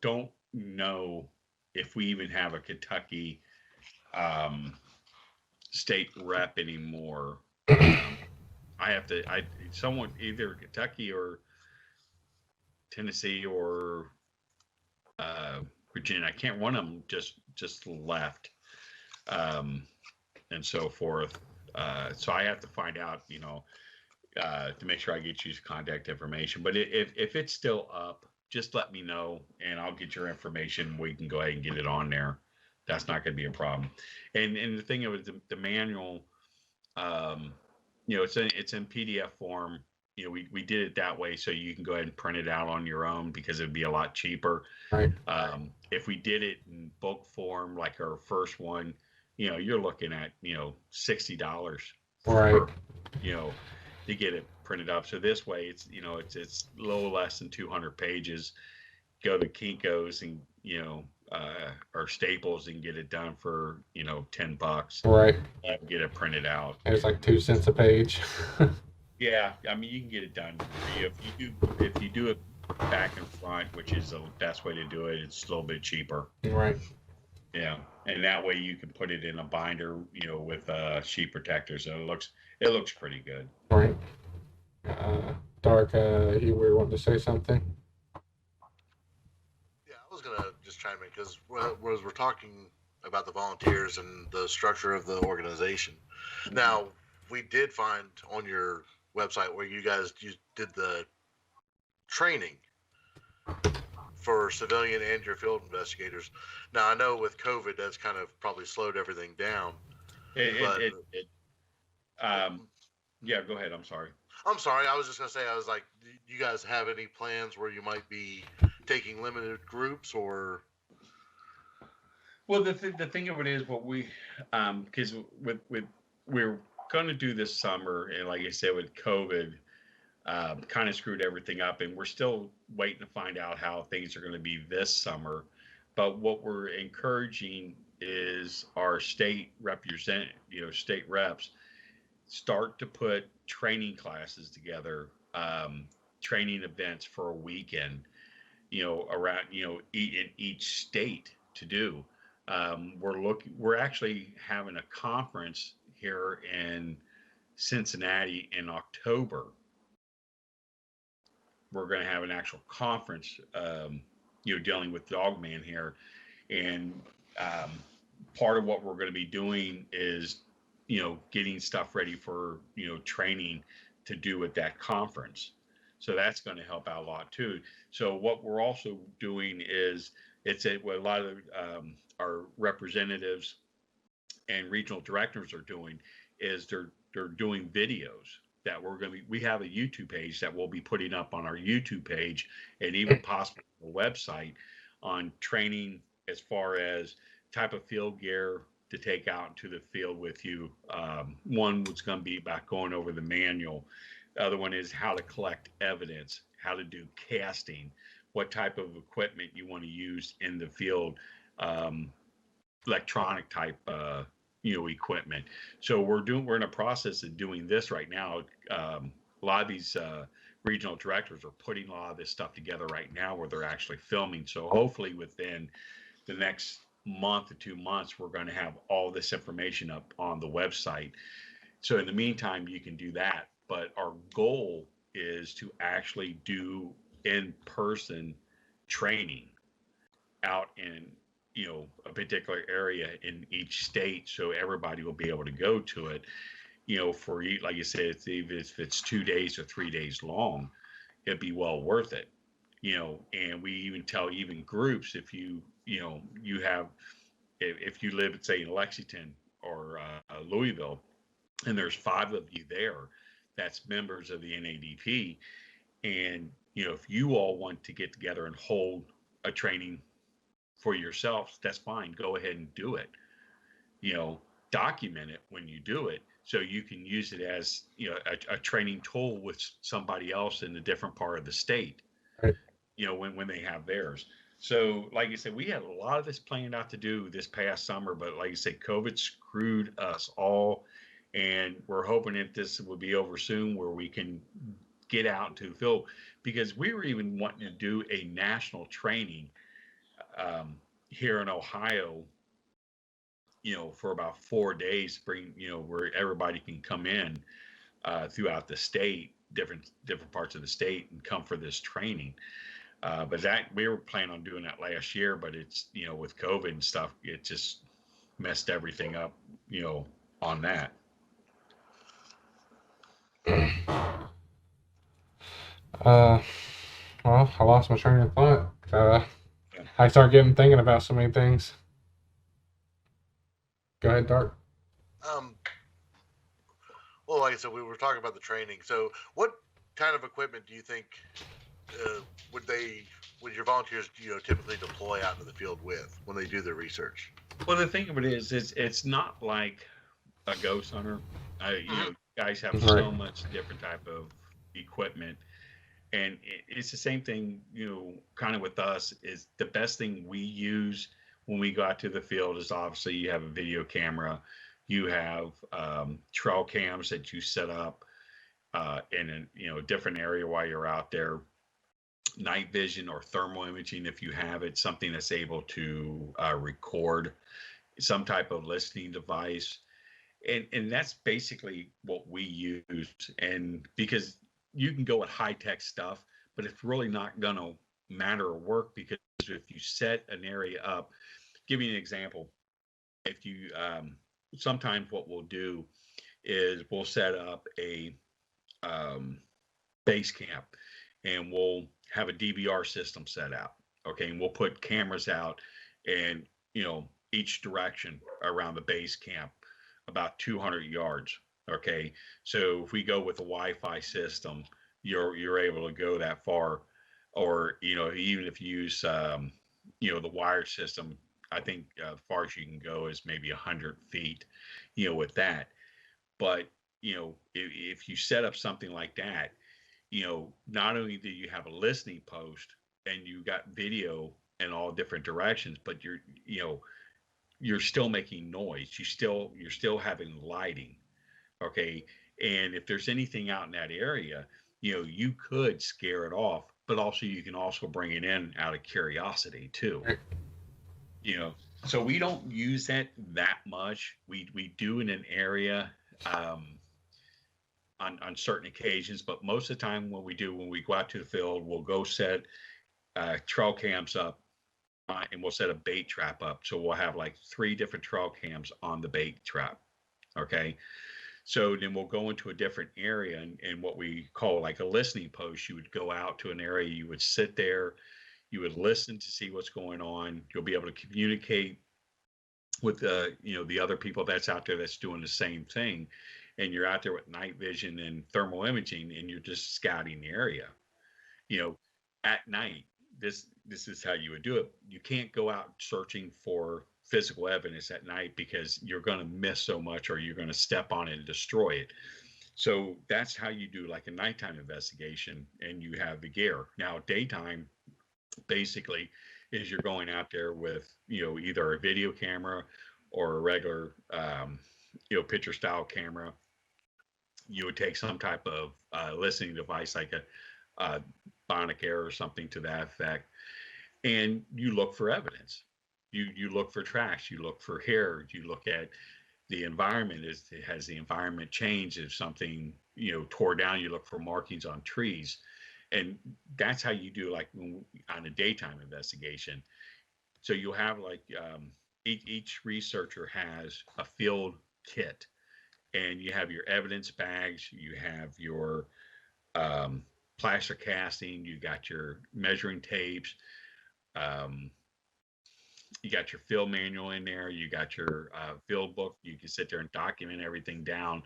don't know if we even have a Kentucky state rep anymore. Someone either Kentucky or Tennessee or Virginia. I can't. One of them just left, and so forth. So I have to find out, to make sure I get you contact information. But if it's still up, just let me know, and I'll get your information. We can go ahead and get it on there. That's not going to be a problem. And the thing of it, the manual, it's in PDF form. we did it that way so you can go ahead and print it out on your own because it'd be a lot cheaper. Right. If we did it in book form, like our first one, you're looking at $60 Right. for to get it printed up. So this way, it's it's a little less than 200 pages. Go to Kinko's and or Staples and get it done for $10. Right. Get it printed out. It's like 2 cents a page. Yeah, I mean you can get it done if you do it back and front, which is the best way to do it. It's a little bit cheaper. Right. Yeah, and that way you can put it in a binder, with sheet protector, so it looks pretty good. Right. Dark, you were wanting to say something? Yeah, I was gonna just chime in because whereas we're talking about the volunteers and the structure of the organization. Now, we did find on your website where you did the training for civilian and your field investigators. Now, I know with COVID, that's kind of probably slowed everything down. Yeah, go ahead. I'm sorry. I'm sorry. I was just gonna say, I was like, do you guys have any plans where you might be taking limited groups or? Well, the thing of it is, what we, because we're going to do this summer, and like I said, with COVID, kind of screwed everything up, and we're still waiting to find out how things are going to be this summer. But what we're encouraging is our state state reps start to put training classes together, training events for a weekend, around, in each state to do. We're actually having a conference here in Cincinnati in October. We're going to have an actual conference, dealing with Dogman here. And part of what we're going to be doing is, getting stuff ready for, training to do at that conference. So that's going to help out a lot too. So what we're also doing is what a lot of our representatives and regional directors are doing is they're doing videos that we have a YouTube page that we'll be putting up on our YouTube page and even possibly the website on training as far as type of field gear to take out into the field with you. One was going to be about going over the manual. The other one is how to collect evidence, how to do casting, what type of equipment you want to use in the field, electronic type, equipment. So we're in a process of doing this right now. A lot of these regional directors are putting a lot of this stuff together right now where they're actually filming. So hopefully within the next month or 2 months, we're going to have all this information up on the website. So in the meantime, you can do that. But our goal is to actually do in-person training out in a particular area in each state, so everybody will be able to go to it. For like you said, if it's 2 days or 3 days long, it'd be well worth it. And we even tell groups, if you live, say, in Lexington or Louisville, and there's 5 of you there, that's members of the NADP, and if you all want to get together and hold a training for yourselves, that's fine. Go ahead and do it. Document it when you do it, so you can use it as a training tool with somebody else in a different part of the state. Right. When they have theirs. So, like I said, we had a lot of this planned out to do this past summer, but like I said, COVID screwed us all, and we're hoping that this will be over soon, where we can get out into the field, because we were even wanting to do a national training here in Ohio, for about 4 days, where everybody can come in throughout the state, different parts of the state, and come for this training. But that we were planning on doing that last year, but it's with COVID and stuff, it just messed everything up, on that. Well, I lost my train of thought. I start getting thinking about so many things. Go ahead, Dark. Well, like I said, we were talking about the training. So, what kind of equipment do you think uh, would your volunteers typically deploy out into the field with when they do their research? Well, the thing of it is, it's not like a ghost hunter. Mhm. Guys have Right. so much different type of equipment, and it's the same thing. Kind of with us is the best thing we use when we go out to the field is obviously you have a video camera, you have trail cams that you set up in a different area while you're out there. Night vision or thermal imaging, if you have it, something that's able to record some type of listening device, and that's basically what we use. And because you can go with high tech stuff, but it's really not going to matter or work, because if you set an area up, give you an example. If you sometimes what we'll do is we'll set up a um, base camp, and we'll have a DVR system set out. Okay, and we'll put cameras out, and each direction around the base camp, about 200 yards. Okay, so if we go with a Wi-Fi system, you're able to go that far, or even if you use the wired system, I think the farthest you can go is maybe 100 feet, with that. But if you set up something like that, not only do you have a listening post and you got video in all different directions, but you're still making noise. You're still having lighting. Okay. And if there's anything out in that area, you could scare it off, but also you can also bring it in out of curiosity too. Right. You know, so we don't use that much. We do in an area um, on certain occasions, but most of the time when we go out to the field, we'll go set trail cams up, and we'll set a bait trap up. So we'll have like 3 different trail cams on the bait trap. Okay. So then we'll go into a different area, and what we call like a listening post. You would go out to an area, you would sit there, you would listen to see what's going on. You'll be able to communicate with the other people that's out there that's doing the same thing, and you're out there with night vision and thermal imaging, and you're just scouting the area. you know at night, this is how you would do it. You can't go out searching for physical evidence at night, because you're going to miss so much, or you're going to step on it and destroy it. So that's how you do like a nighttime investigation, and you have the gear. Now daytime basically is you're going out there with either a video camera or a regular picture style camera. You would take some type of listening device like a Bionic Air or something to that effect, and you look for evidence. You look for tracks, you look for hair, you look at the environment. Has the environment changed? If something tore down, you look for markings on trees. And that's how you do like on a daytime investigation. So you'll have like each researcher has a field kit, and you have your evidence bags, you have your um, plaster casting, you got your measuring tapes, um, you got your field manual in there, you got your field book. You can sit there and document everything down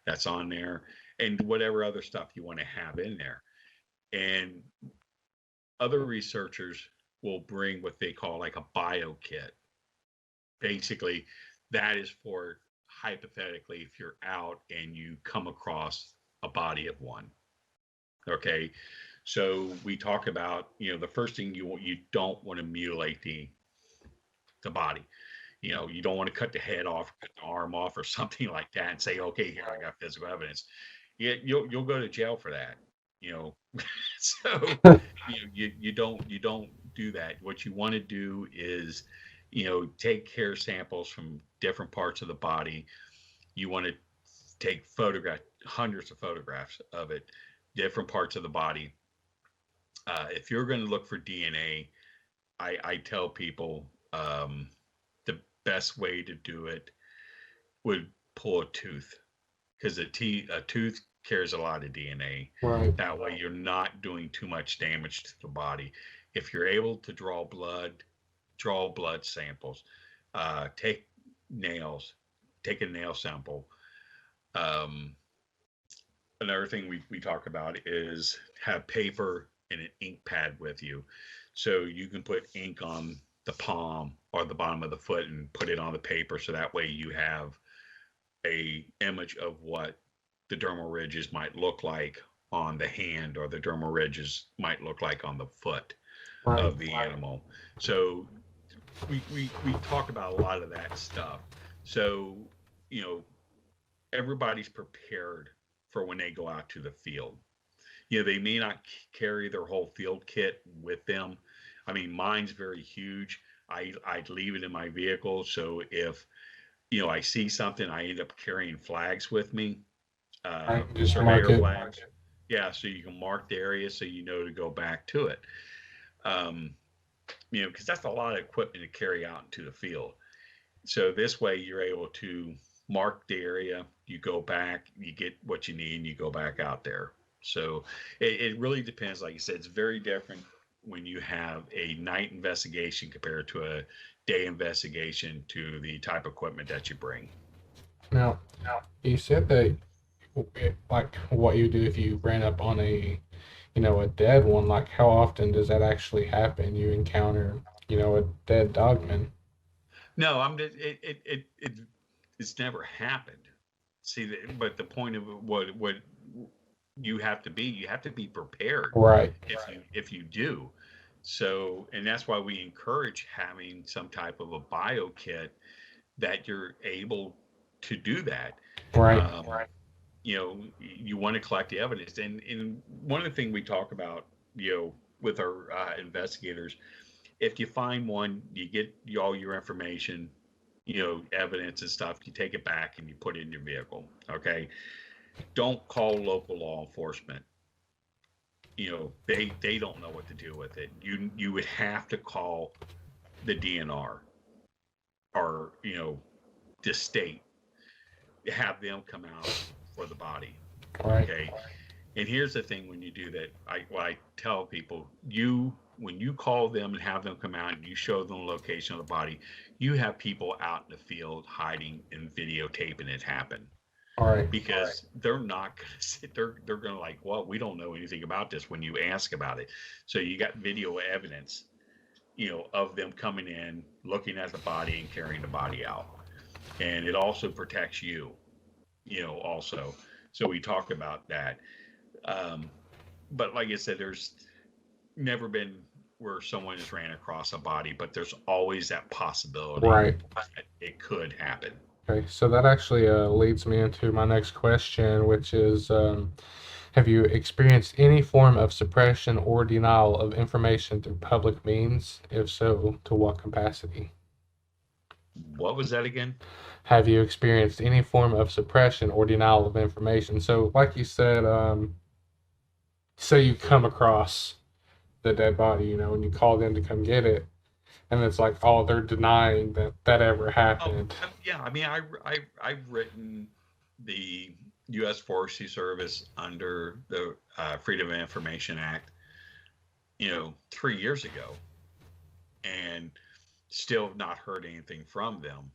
that's on there, and whatever other stuff you want to have in there. And other researchers will bring what they call like a bio kit. Basically, that is for hypothetically if you're out and you come across a body of one. Okay, so we talk about the first thing you don't want to mutilate the body. You don't want to cut the head off, cut the arm off, or something like that, and say, okay, here I got physical evidence. You'll go to jail for that. You know, so you don't do that. What you want to do is take hair samples from different parts of the body. You want to take hundreds of photographs of it, different parts of the body. If you're going to look for DNA, I tell people the best way to do it would pull a tooth, because a tooth carries a lot of DNA. Right. That way, you're not doing too much damage to the body. If you're able to draw blood samples, take nails, take a nail sample. Um, another thing we talk about is have paper and an ink pad with you, so you can put ink on the palm or the bottom of the foot and put it on the paper, so that way you have a image of what the dermal ridges might look like on the hand, or the dermal ridges might look like on the foot Right. of the animal. So we talk about a lot of that stuff. So, you know, everybody's prepared for when they go out to the field. You know, they may not carry their whole field kit with them. I mean, mine's very huge. I'd leave it in my vehicle. So if, you know, I see something, I end up carrying flags with me, Right. Just mark surveyor it. flags. Yeah, so you can mark the area so you know to go back to it. Um, you know, because that's a lot of equipment to carry out into the field. So this way you're able to mark the area, you go back, you get what you need, and you go back out there. So it really depends. Like you said, it's very different when you have a night investigation compared to a day investigation, to the type of equipment that you bring. Now, you said that like what you do if you ran up on a a dead one. Like how often does that actually happen? You encounter a dead dogman. No, I'm it's never happened. See, but the point of what you have to be prepared Right. if you do. So, and that's why we encourage having some type of a bio kit that you're able to do that. Right. Right. You know, you want to collect the evidence, and one of the things we talk about, you know, with our investigators, if you find one, you get all your information, you know, evidence and stuff, you take it back and you put it in your vehicle. Okay. Don't call local law enforcement. You know, they don't know what to do with it. You would have to call the DNR, or, you know, the state, have them come out for the body. Right. Okay. And here's the thing: when you do that, I tell people, when you call them and have them come out and you show them the location of the body, you have people out in the field hiding and videotaping it happen. All right. Because they're not going to sit there. They're going to like, well, we don't know anything about this when you ask about it. So you got video evidence, you know, of them coming in, looking at the body and carrying the body out. And it also protects you, you know, also. So we talk about that. Um, but like I said, there's never been where someone has ran across a body, but there's always that possibility Right. that it could happen. Okay. So that actually leads me into my next question, which is, have you experienced any form of suppression or denial of information through public means? If so, to what capacity? What was that again? Have you experienced any form of suppression or denial of information? So, like you said, say you come across the dead body, and you call them to come get it, and it's like, oh, they're denying that that ever Oh, happened. yeah. I mean, I've written the U.S. Forestry Service under the Freedom of Information Act, you know, 3 years ago, and still have not heard anything from them.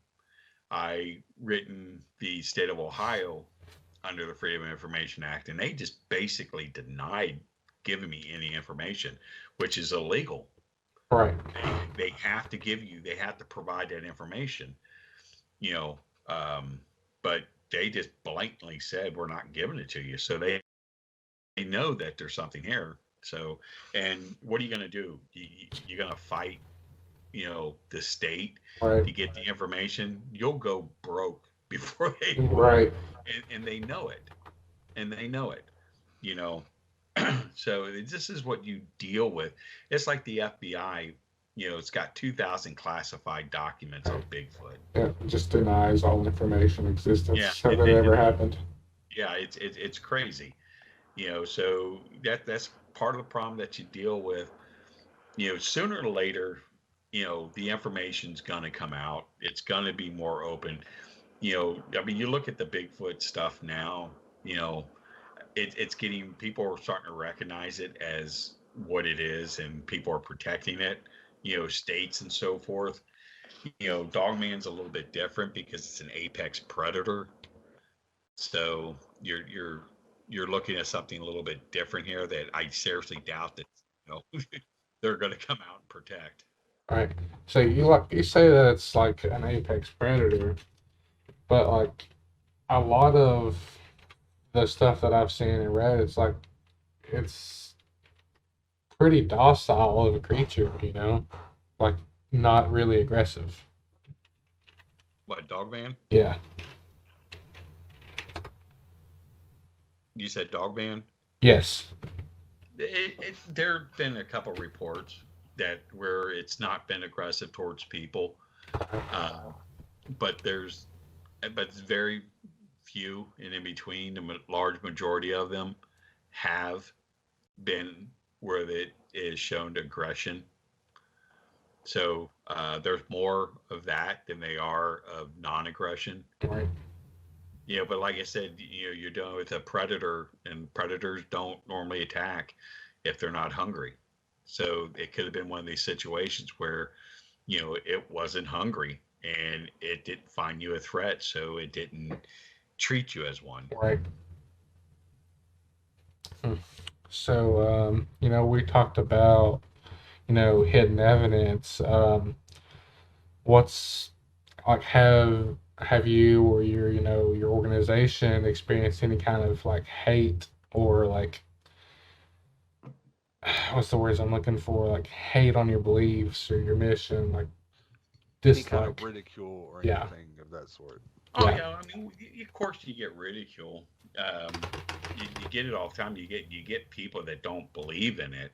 I written the state of Ohio under the Freedom of Information Act, and they just basically denied giving me any information, which is illegal. Right. They have to give you, they have to provide that information, you know, but they just blatantly said, we're not giving it to you. So they know that there's something here. So, and what are you going to do? You're going to fight, you know, the state Right. to get the information? You'll go broke before they Right. and they know it, and they know it, you know. So this is what you deal with. It's like the FBI, you know, it's got 2,000 classified documents on Bigfoot. Yeah, just denies all information Yeah, existence that ever happened. yeah, it's crazy, you know. So that's part of the problem that you deal with. You know, sooner or later, you know, the information's gonna come out. It's gonna be more open. You know, I mean, you look at the Bigfoot stuff now. You know, it's getting, people are starting to recognize it as what it is, and people are protecting it. You know, states and so forth. You know, Dogman's a little bit different because it's an apex predator. So you're looking at something a little bit different here that I seriously doubt that they're going to come out and protect. Right. So you say that it's like an apex predator, but like a lot of the stuff that I've seen and read, it's like it's pretty docile of a creature, like not really aggressive. What, Dogman? Yeah. You said Dogman? Yes. There have been a couple reports that where it's not been aggressive towards people, but it's very few and in between. The large majority of them have been where it is shown aggression. So there's more of that than they are of non-aggression. Right. But like I said, you're dealing with a predator, and predators don't normally attack if they're not hungry. So it could have been one of these situations where, it wasn't hungry and it didn't find you a threat, so it didn't treat you as one. Right. So, we talked about, hidden evidence. What's like have you or your organization experienced any kind of like hate or like what's the words I'm looking for, like hate on your beliefs or your mission, like Any kind dislike? of ridicule or Yeah. anything of that sort. Oh Yeah. yeah, I mean, of course you get ridicule. You get it all the time. You get people that don't believe in it.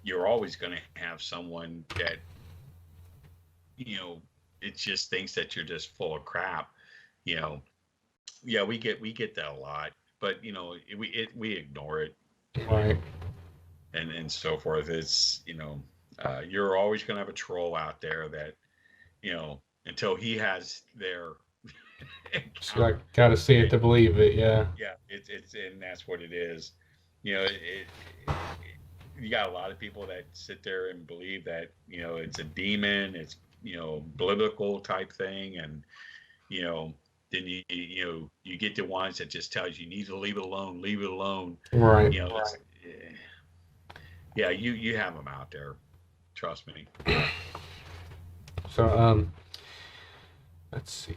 You're always going to have someone that it just thinks that you're just full of crap. Yeah, we get that a lot, but we ignore it Right. and so forth. It's you're always going to have a troll out there that until he has their So like gotta see it to believe it, yeah. yeah, it's and that's what it is. You got a lot of people that sit there and believe that it's a demon, it's biblical type thing, and then you get the ones that just tells you need to leave it alone, Right. Yeah, you have them out there, trust me. So let's see.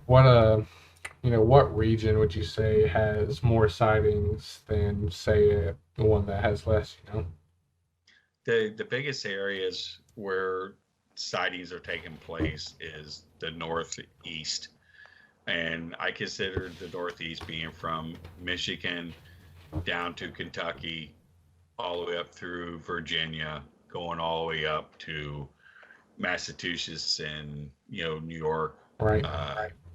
What region would you say has more sightings than say the one that has less, The biggest areas where sightings are taking place is the Northeast. And I consider the Northeast being from Michigan down to Kentucky, all the way up through Virginia, going all the way up to Massachusetts and New York, Right.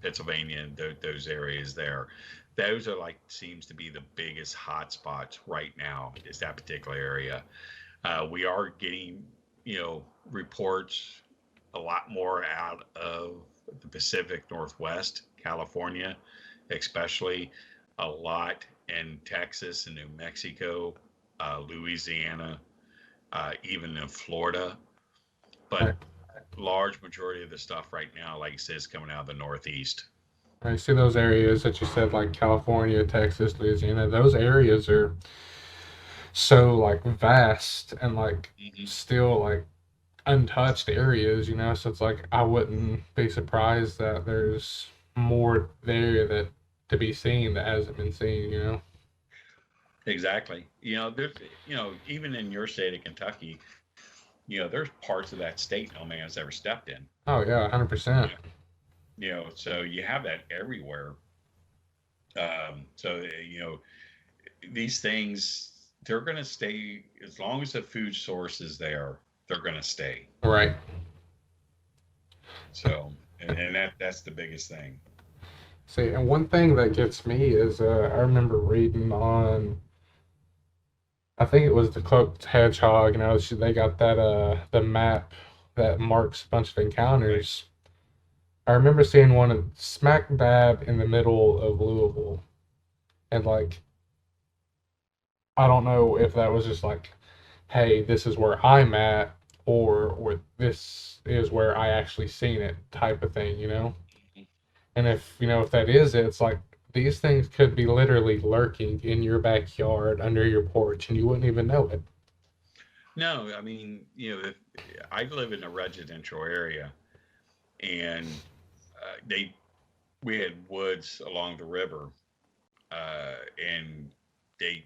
Pennsylvania, and those areas there. Those are seems to be the biggest hot spots right now, is that particular area. We are getting reports a lot more out of the Pacific Northwest, California, especially a lot in Texas and New Mexico, Louisiana, even in Florida. But Right. large majority of the stuff right now, like I said, is coming out of the Northeast. I see those areas that you said, like California, Texas, Louisiana. Those areas are so like vast and like still like untouched areas, So it's like I wouldn't be surprised that there's more there that to be seen that hasn't been seen. Exactly. There's, even in your state of Kentucky, there's parts of that state no man has ever stepped in. Oh yeah, 100%. So you have that everywhere. So these things, they're going to stay as long as the food source is there. They're going to stay. Right. So, and that's the biggest thing. See, and one thing that gets me is I remember reading on, I think it was the Cloak Hedgehog, they got that the map that marks a bunch of encounters. I remember seeing one smack dab in the middle of Louisville, and like I don't know if that was just like, hey, this is where I'm at, or this is where I actually seen it type of thing. And if if that is it, it's like these things could be literally lurking in your backyard under your porch and you wouldn't even know it. No, I mean, if I live in a residential area, and they we had woods along the river, and they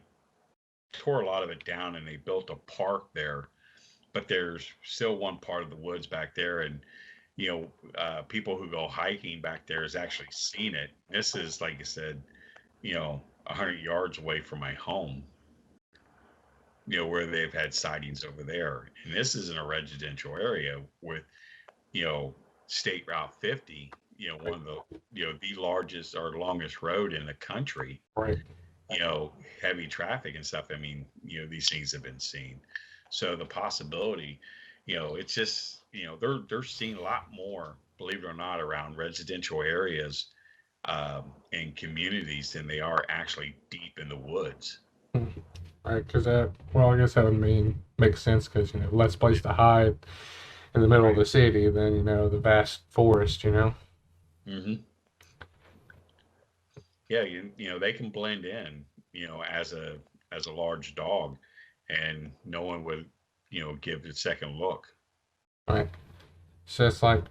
tore a lot of it down, and they built a park there. But there's still one part of the woods back there, and people who go hiking back there has actually seen it. This is, like I said, 100 yards away from my home, where they've had sightings over there. And this is in a residential area with, you know, State Route 50, one of the largest or longest road in the country, Right. Heavy traffic and stuff. I mean, these things have been seen. So the possibility, it's just, they're seeing a lot more, believe it or not, around residential areas and communities than they are actually deep in the woods. Right, because I guess that would make sense because less place to hide in the middle of the city than the vast forest. Mm-hmm. Yeah, they can blend in, as a large dog, and no one would, give it a second look. Right. So it's like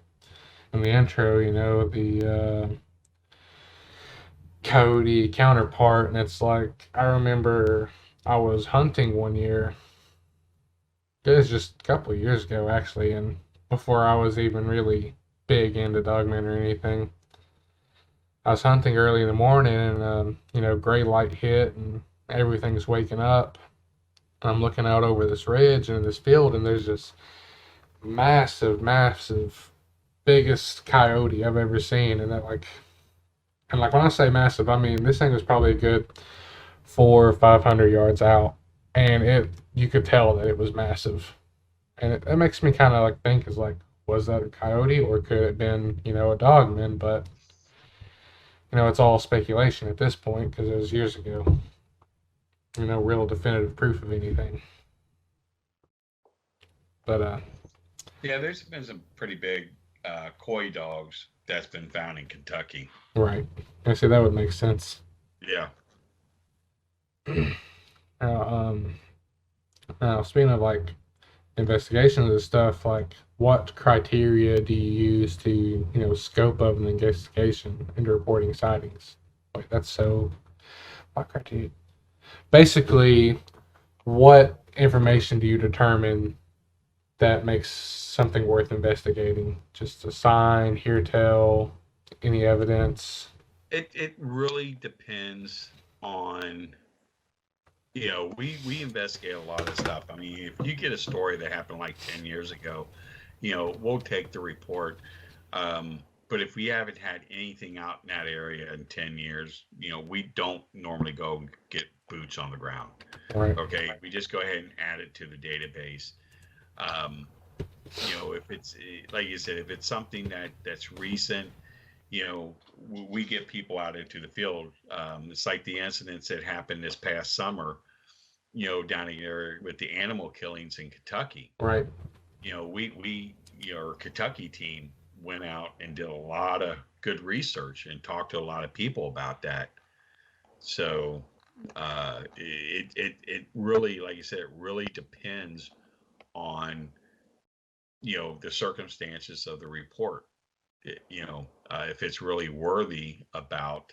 in the intro, the Cody counterpart, and it's like I remember I was hunting one year. It was just a couple of years ago, actually, and before I was even really big into Dogman or anything. I was hunting early in the morning, and gray light hit, and everything's waking up. I'm looking out over this ridge and this field, and there's this massive, massive, biggest coyote I've ever seen, and when I say massive, I mean this thing was probably a good 400 or 500 yards out, and you could tell that it was massive, and it makes me kind of like think is like, was that a coyote or could it have been a dogman? But it's all speculation at this point because it was years ago. Real definitive proof of anything. But Yeah, there's been some pretty big coy dogs that's been found in Kentucky. right, I see that would make sense. Yeah. Now, speaking of like investigations and stuff, like what criteria do you use to scope of an investigation into reporting sightings? Like that's so what criteria? Basically, what information do you determine that makes something worth investigating? Just a sign, hear tell, any evidence? It really depends on, we investigate a lot of stuff. I mean, if you get a story that happened like 10 years ago, we'll take the report. But if we haven't had anything out in that area in 10 years, we don't normally go and get boots on the ground. Right. Okay. We just go ahead and add it to the database. If it's, like you said, if it's something that's recent, we get people out into the field. It's like the incidents that happened this past summer, down here with the animal killings in Kentucky. Right. Our Kentucky team went out and did a lot of good research and talked to a lot of people about that. So it really, like you said, it really depends on, the circumstances of the report. If it's really worthy about,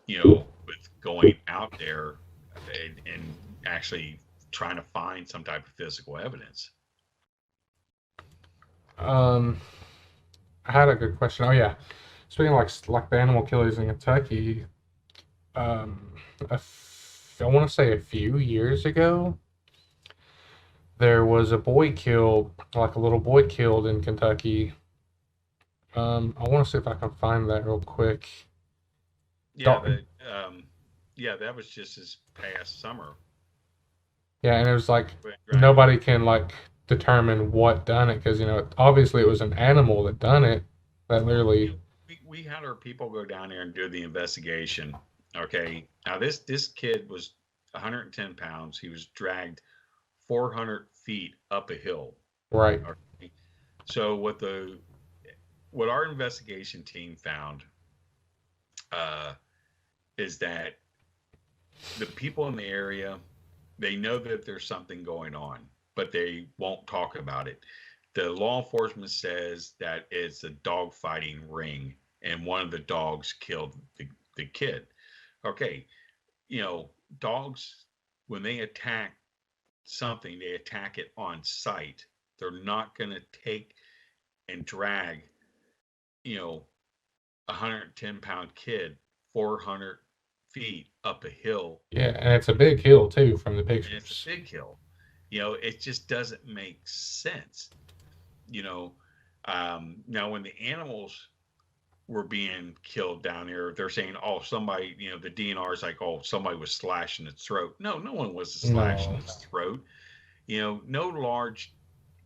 with going out there and actually trying to find some type of physical evidence. I had a good question. Oh yeah, speaking of like the animal killers in Kentucky, I want to say a few years ago, there was a boy killed, like a little boy killed in Kentucky. I want to see if I can find that real quick. Yeah, that was just this past summer. Yeah, and it was like nobody can like determine what done it because obviously it was an animal that done it. That literally. We had our people go down there and do the investigation. Okay, now this kid was 110 pounds. He was dragged 400 feet up a hill. Right. Okay? So what our investigation team found, is that the people in the area, they know that there's something going on, but they won't talk about it. The law enforcement says that it's a dog fighting ring and one of the dogs killed the kid. Okay, dogs, when they attack something, they attack it on sight. They're not going to take and drag, a 110-pound kid 400 feet up a hill. Yeah, and it's a big hill too from the And it's a pictures. big hill. It just doesn't make sense. Now when the animals were being killed down there, they're saying, oh, somebody, the DNR is like, oh, somebody was slashing its throat. No, no one was slashing No. its throat. No large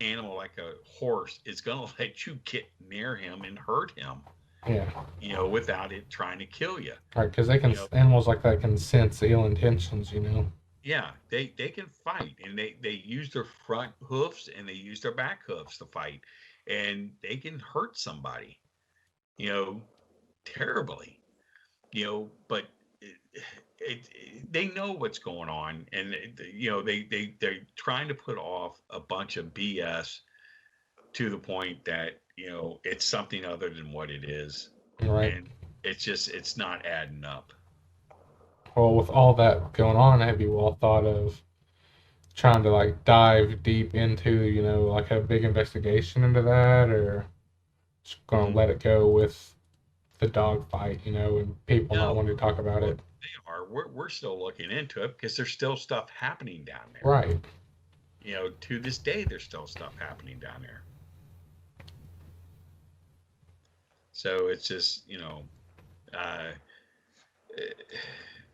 animal like a horse is going to let you get near him and hurt him, Yeah. Without it trying to kill you. Right, because they can animals like that can sense ill intentions. Yeah, they can fight, and they use their front hoofs and they use their back hoofs to fight, and they can hurt somebody, terribly, but they know what's going on, and they're trying to put off a bunch of BS to the point that it's something other than what it is, Right. and it's not adding up. Well, with all that going on, have you all thought of trying to like dive deep into, like a big investigation into that, or just gonna let it go with the dog fight, and people not wanting to talk about it? They are. We're still looking into it because there's still stuff happening down there. Right. To this day, there's still stuff happening down there. So it's just,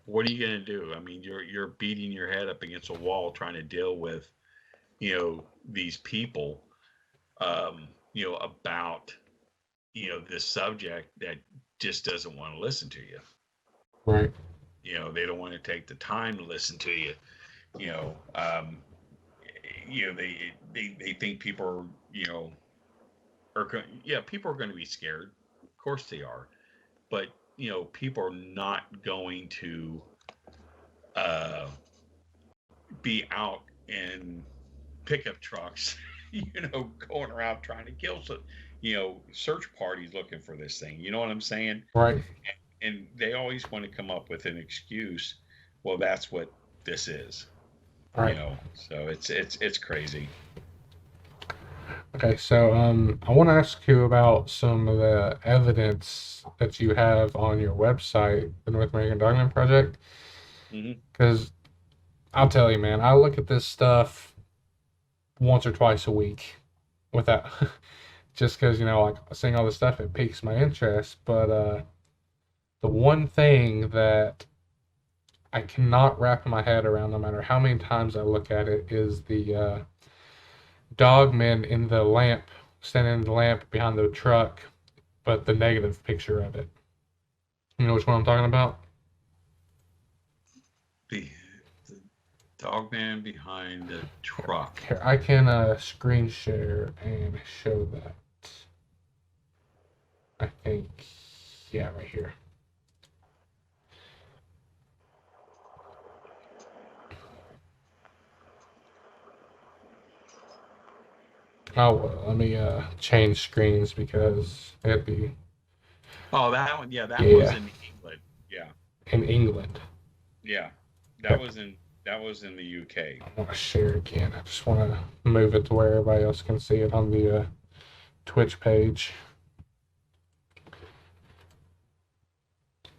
what are you going to do? I mean, you're beating your head up against a wall trying to deal with, these people, about, this subject that just doesn't want to listen to you. Right. They don't want to take the time to listen to you. They think people people are going to be scared. Of course they are, but people are not going to be out in pickup trucks, going around trying to kill some, search parties looking for this thing. You know what I'm saying? Right. And they always want to come up with an excuse. Well, that's what this is. Right. So it's crazy. Okay, so I want to ask you about some of the evidence that you have on your website, the North American Dogman Project. Because I'll tell you, man, I look at this stuff once or twice a week without, just because, like seeing all this stuff, it piques my interest. But the one thing that I cannot wrap my head around, no matter how many times I look at it, is the dogman in the lamp, standing in the lamp behind the truck, but the negative picture of it. You know which one I'm talking about? The dogman behind the truck. Here, I can screen share and show that. I think, yeah, right here. Oh, well, let me change screens because it'd be. Oh, that one, yeah, that was in England, yeah. In England. Yeah, that was in the UK. I want to share again. I just want to move it to where everybody else can see it on the Twitch page.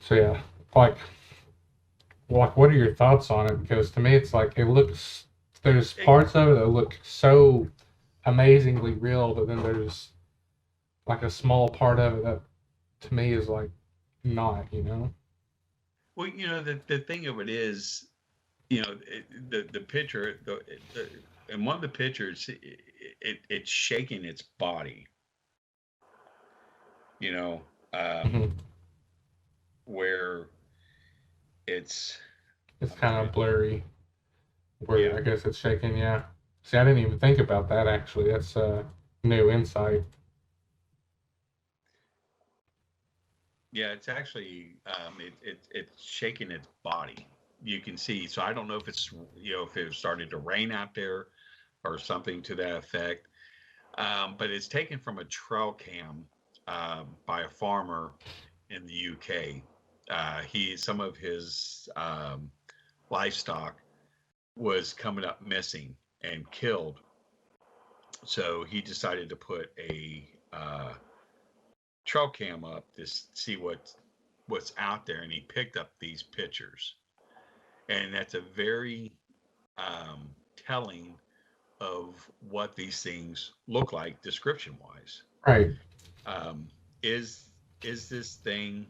So yeah, like, what are your thoughts on it? Because to me, it's like there's parts of it that look so amazingly real, but then there's like a small part of it that to me is like not, Well, the thing of it is, the picture, in one of the pictures, it's shaking its body. Where it's kind of blurry. Where I guess it's shaking. Yeah. See, I didn't even think about that actually. That's new insight. Yeah, it's actually it's shaking its body. You can see. So I don't know if it's if it started to rain out there or something to that effect. But it's taken from a trail cam by a farmer in the UK. Some of his livestock was coming up missing and killed, so he decided to put a trail cam up to see what's out there, and he picked up these pictures, and that's a very telling of what these things look like description wise. Right. Um, is this thing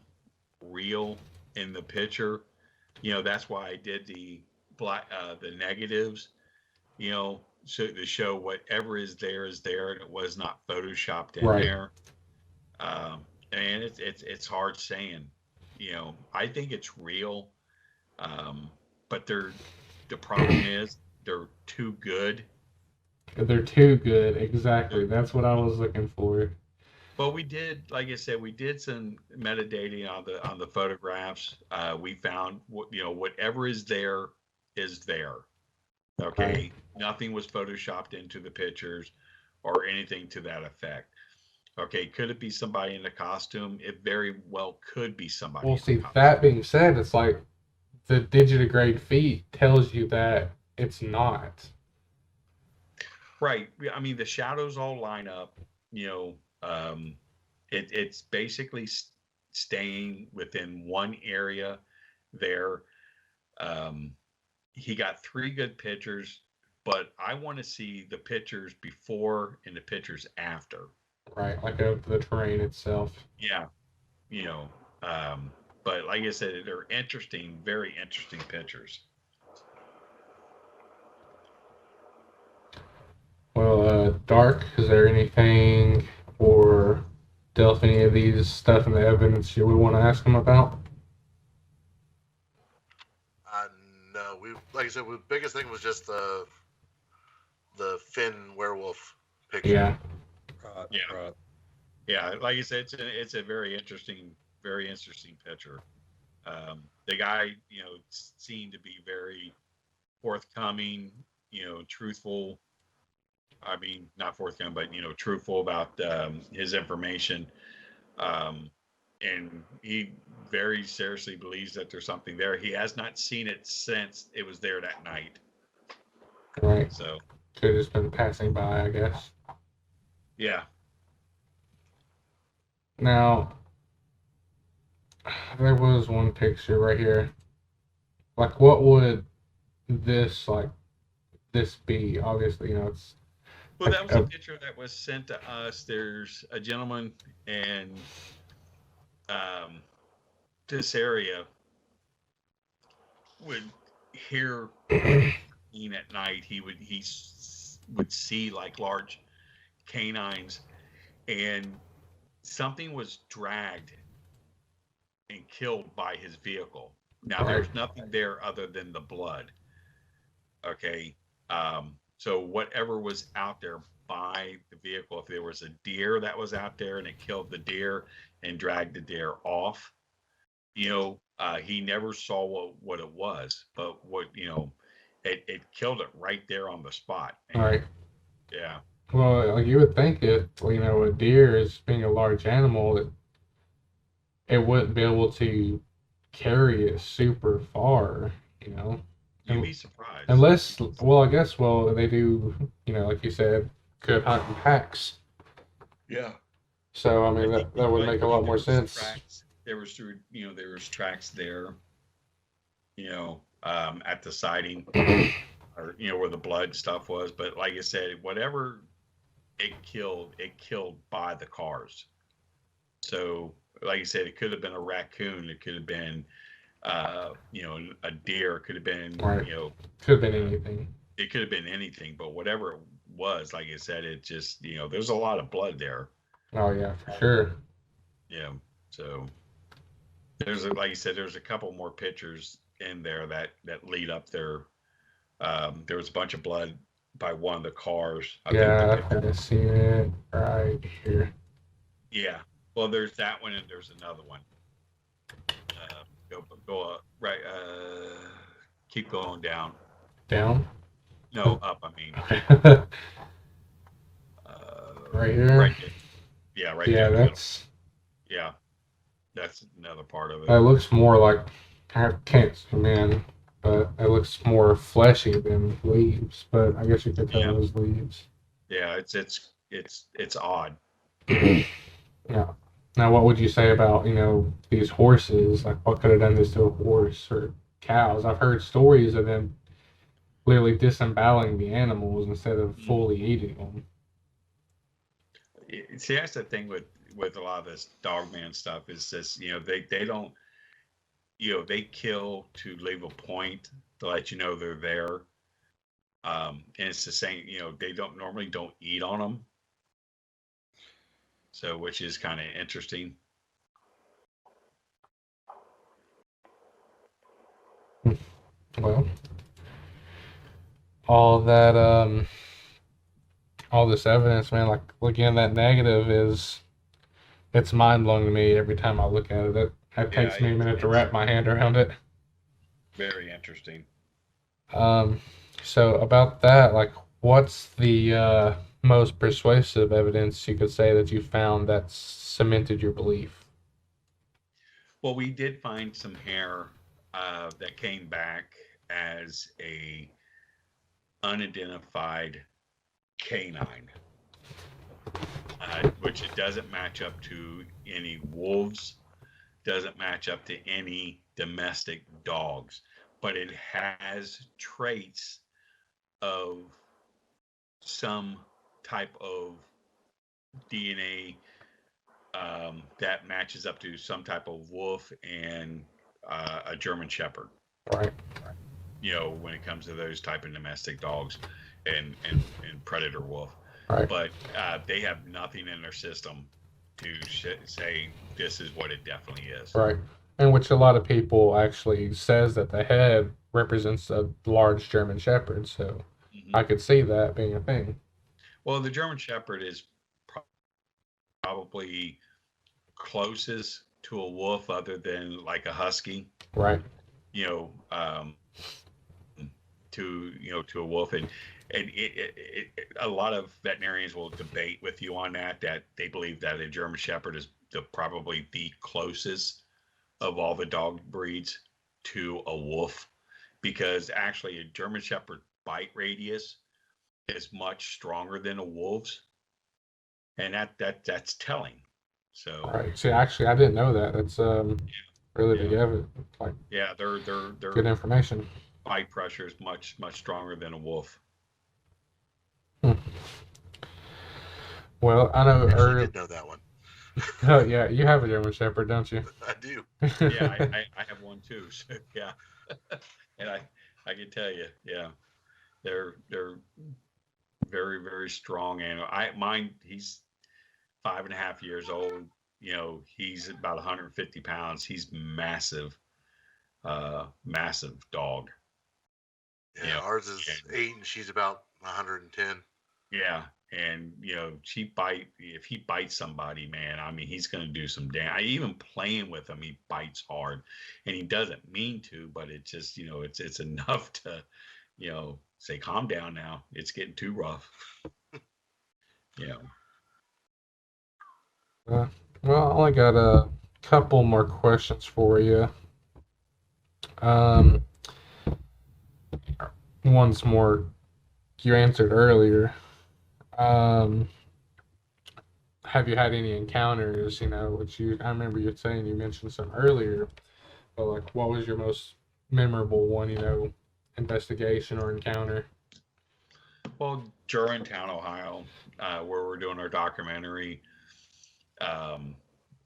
real in the picture? That's why I did the negatives. So to show whatever is there, and it was not photoshopped in Right. there. And it's hard saying. I think it's real, but the problem is they're too good. They're too good. Exactly. That's what I was looking for. But we did, like I said, we did some metadata on the photographs. We found whatever is there is there. Okay, Right. nothing was photoshopped into the pictures or anything to that effect. Okay, could it be somebody in a costume? It very well could be somebody Well, in a see, costume. that being said, it's like the digitigrade feed tells you that it's not. Right. I mean, the shadows all line up. You know, it's basically staying within one area there. Um, he got 3 good pictures, but I want to see the pictures before and the pictures after. Right. Like of the terrain itself. Yeah, you know, um, but like I said, they're interesting, very interesting pictures. Well, Dark, is there anything or Delph any of these stuff in the evidence you would want to ask him about? Uh, no, we like I said, the biggest thing was just the Finn werewolf picture. Yeah. Yeah. Right. Yeah, like I said, it's a very interesting picture. The guy, seemed to be very forthcoming, truthful. I mean, not forthcoming, but truthful about his information. Um, and he very seriously believes that there's something there. He has not seen it since it was there that night. Right. So, Could have just been passing by, I guess. yeah. Now, there was one picture right here. Like, what would this be? Obviously, it's Well, like that was a picture that was sent to us. There's a gentleman in this area would hear at night. He would see like large canines, and something was dragged and killed by his vehicle. Now there was nothing there other than the blood. Okay, so whatever was out there by the vehicle, if there was a deer that was out there and it killed the deer and dragged the deer off, he never saw what it was, but it killed it right there on the spot. And, right. Yeah. Well, you would think a deer is being a large animal, it wouldn't be able to carry it super far, You'd be surprised. Unless, well, I guess, they do, like you said, could hunt in packs. Yeah. So, I mean, that would make a lot more sense. There was tracks there, at the sighting, or where the blood stuff was. But like I said, whatever it killed by the cars. So, like I said, it could have been a raccoon. It could have been, a deer. It could have been, right. Could have been anything. It could have been anything, but whatever it was, like I said, it just, there's a lot of blood there. Oh yeah, for sure. Yeah. So like you said, there's a couple more pictures in there that lead up there. There was a bunch of blood by one of the cars. I think I've seen it right here. Yeah. Well, there's that one and there's another one. Go up, right. Keep going down. Down. No, up. I mean, Right here. right there. Yeah, right Yeah, there in the middle. that's. Yeah, that's another part of It it. looks more like, I can't zoom in, but it looks more fleshy than leaves. But I guess you could tell Yeah, it was leaves. yeah. It's odd. Yeah. Now, what would you say about, these horses? Like, what could have done this to a horse or cows? I've heard stories of them literally disemboweling the animals instead of fully eating them. See, that's the thing with a lot of this dogman stuff is this. They don't. They kill to leave a point to let you know they're there. And it's the same. They don't eat on them. So, which is kind of interesting. Well, all that, all this evidence, man, like, again, that negative it's mind blowing to me every time I look at it. It takes me a minute to wrap my hand around it. Very interesting. So about that, like, what's the most persuasive evidence you could say that you found that cemented your belief? Well, we did find some hair that came back as a unidentified canine, which it doesn't match up to any wolves, doesn't match up to any domestic dogs, but it has traits of some type of DNA that matches up to some type of wolf and a German Shepherd. Right. When it comes to those type of domestic dogs and predator wolf. Right. But they have nothing in their system to say this is what it definitely is. Right. And which a lot of people actually says that the head represents a large German Shepherd. So I could see that being a thing. Well, the German Shepherd is probably closest to a wolf other than like a husky. Right. To a wolf, and a lot of veterinarians will debate with you on that they believe that a German Shepherd is probably the closest of all the dog breeds to a wolf, because actually a German Shepherd bite radius is much stronger than a wolf's, and that's telling. So right. See, actually, I didn't know that. That's really together. Like, yeah, they're good information. Bite pressure is much stronger than a wolf. Well, I know. I did know that one. Oh yeah, you have a German Shepherd, don't you? I do. Yeah, I have one too. So yeah, and I can tell you, yeah, they're very very strong animal. He's 5.5 years old. He's about 150 pounds. He's massive, massive dog. Yeah, ours is 8 and she's about 110. Yeah, and if he bites somebody, man, I mean, he's going to do some damage. Even playing with him, he bites hard, and he doesn't mean to, but it's just it's enough to say, calm down now, it's getting too rough. Well, I only got a couple more questions for you. One's more you answered earlier. Have you had any encounters? Which I remember you saying you mentioned some earlier, but like, what was your most memorable one? Investigation or encounter? Well, Germantown, Ohio, where we're doing our documentary,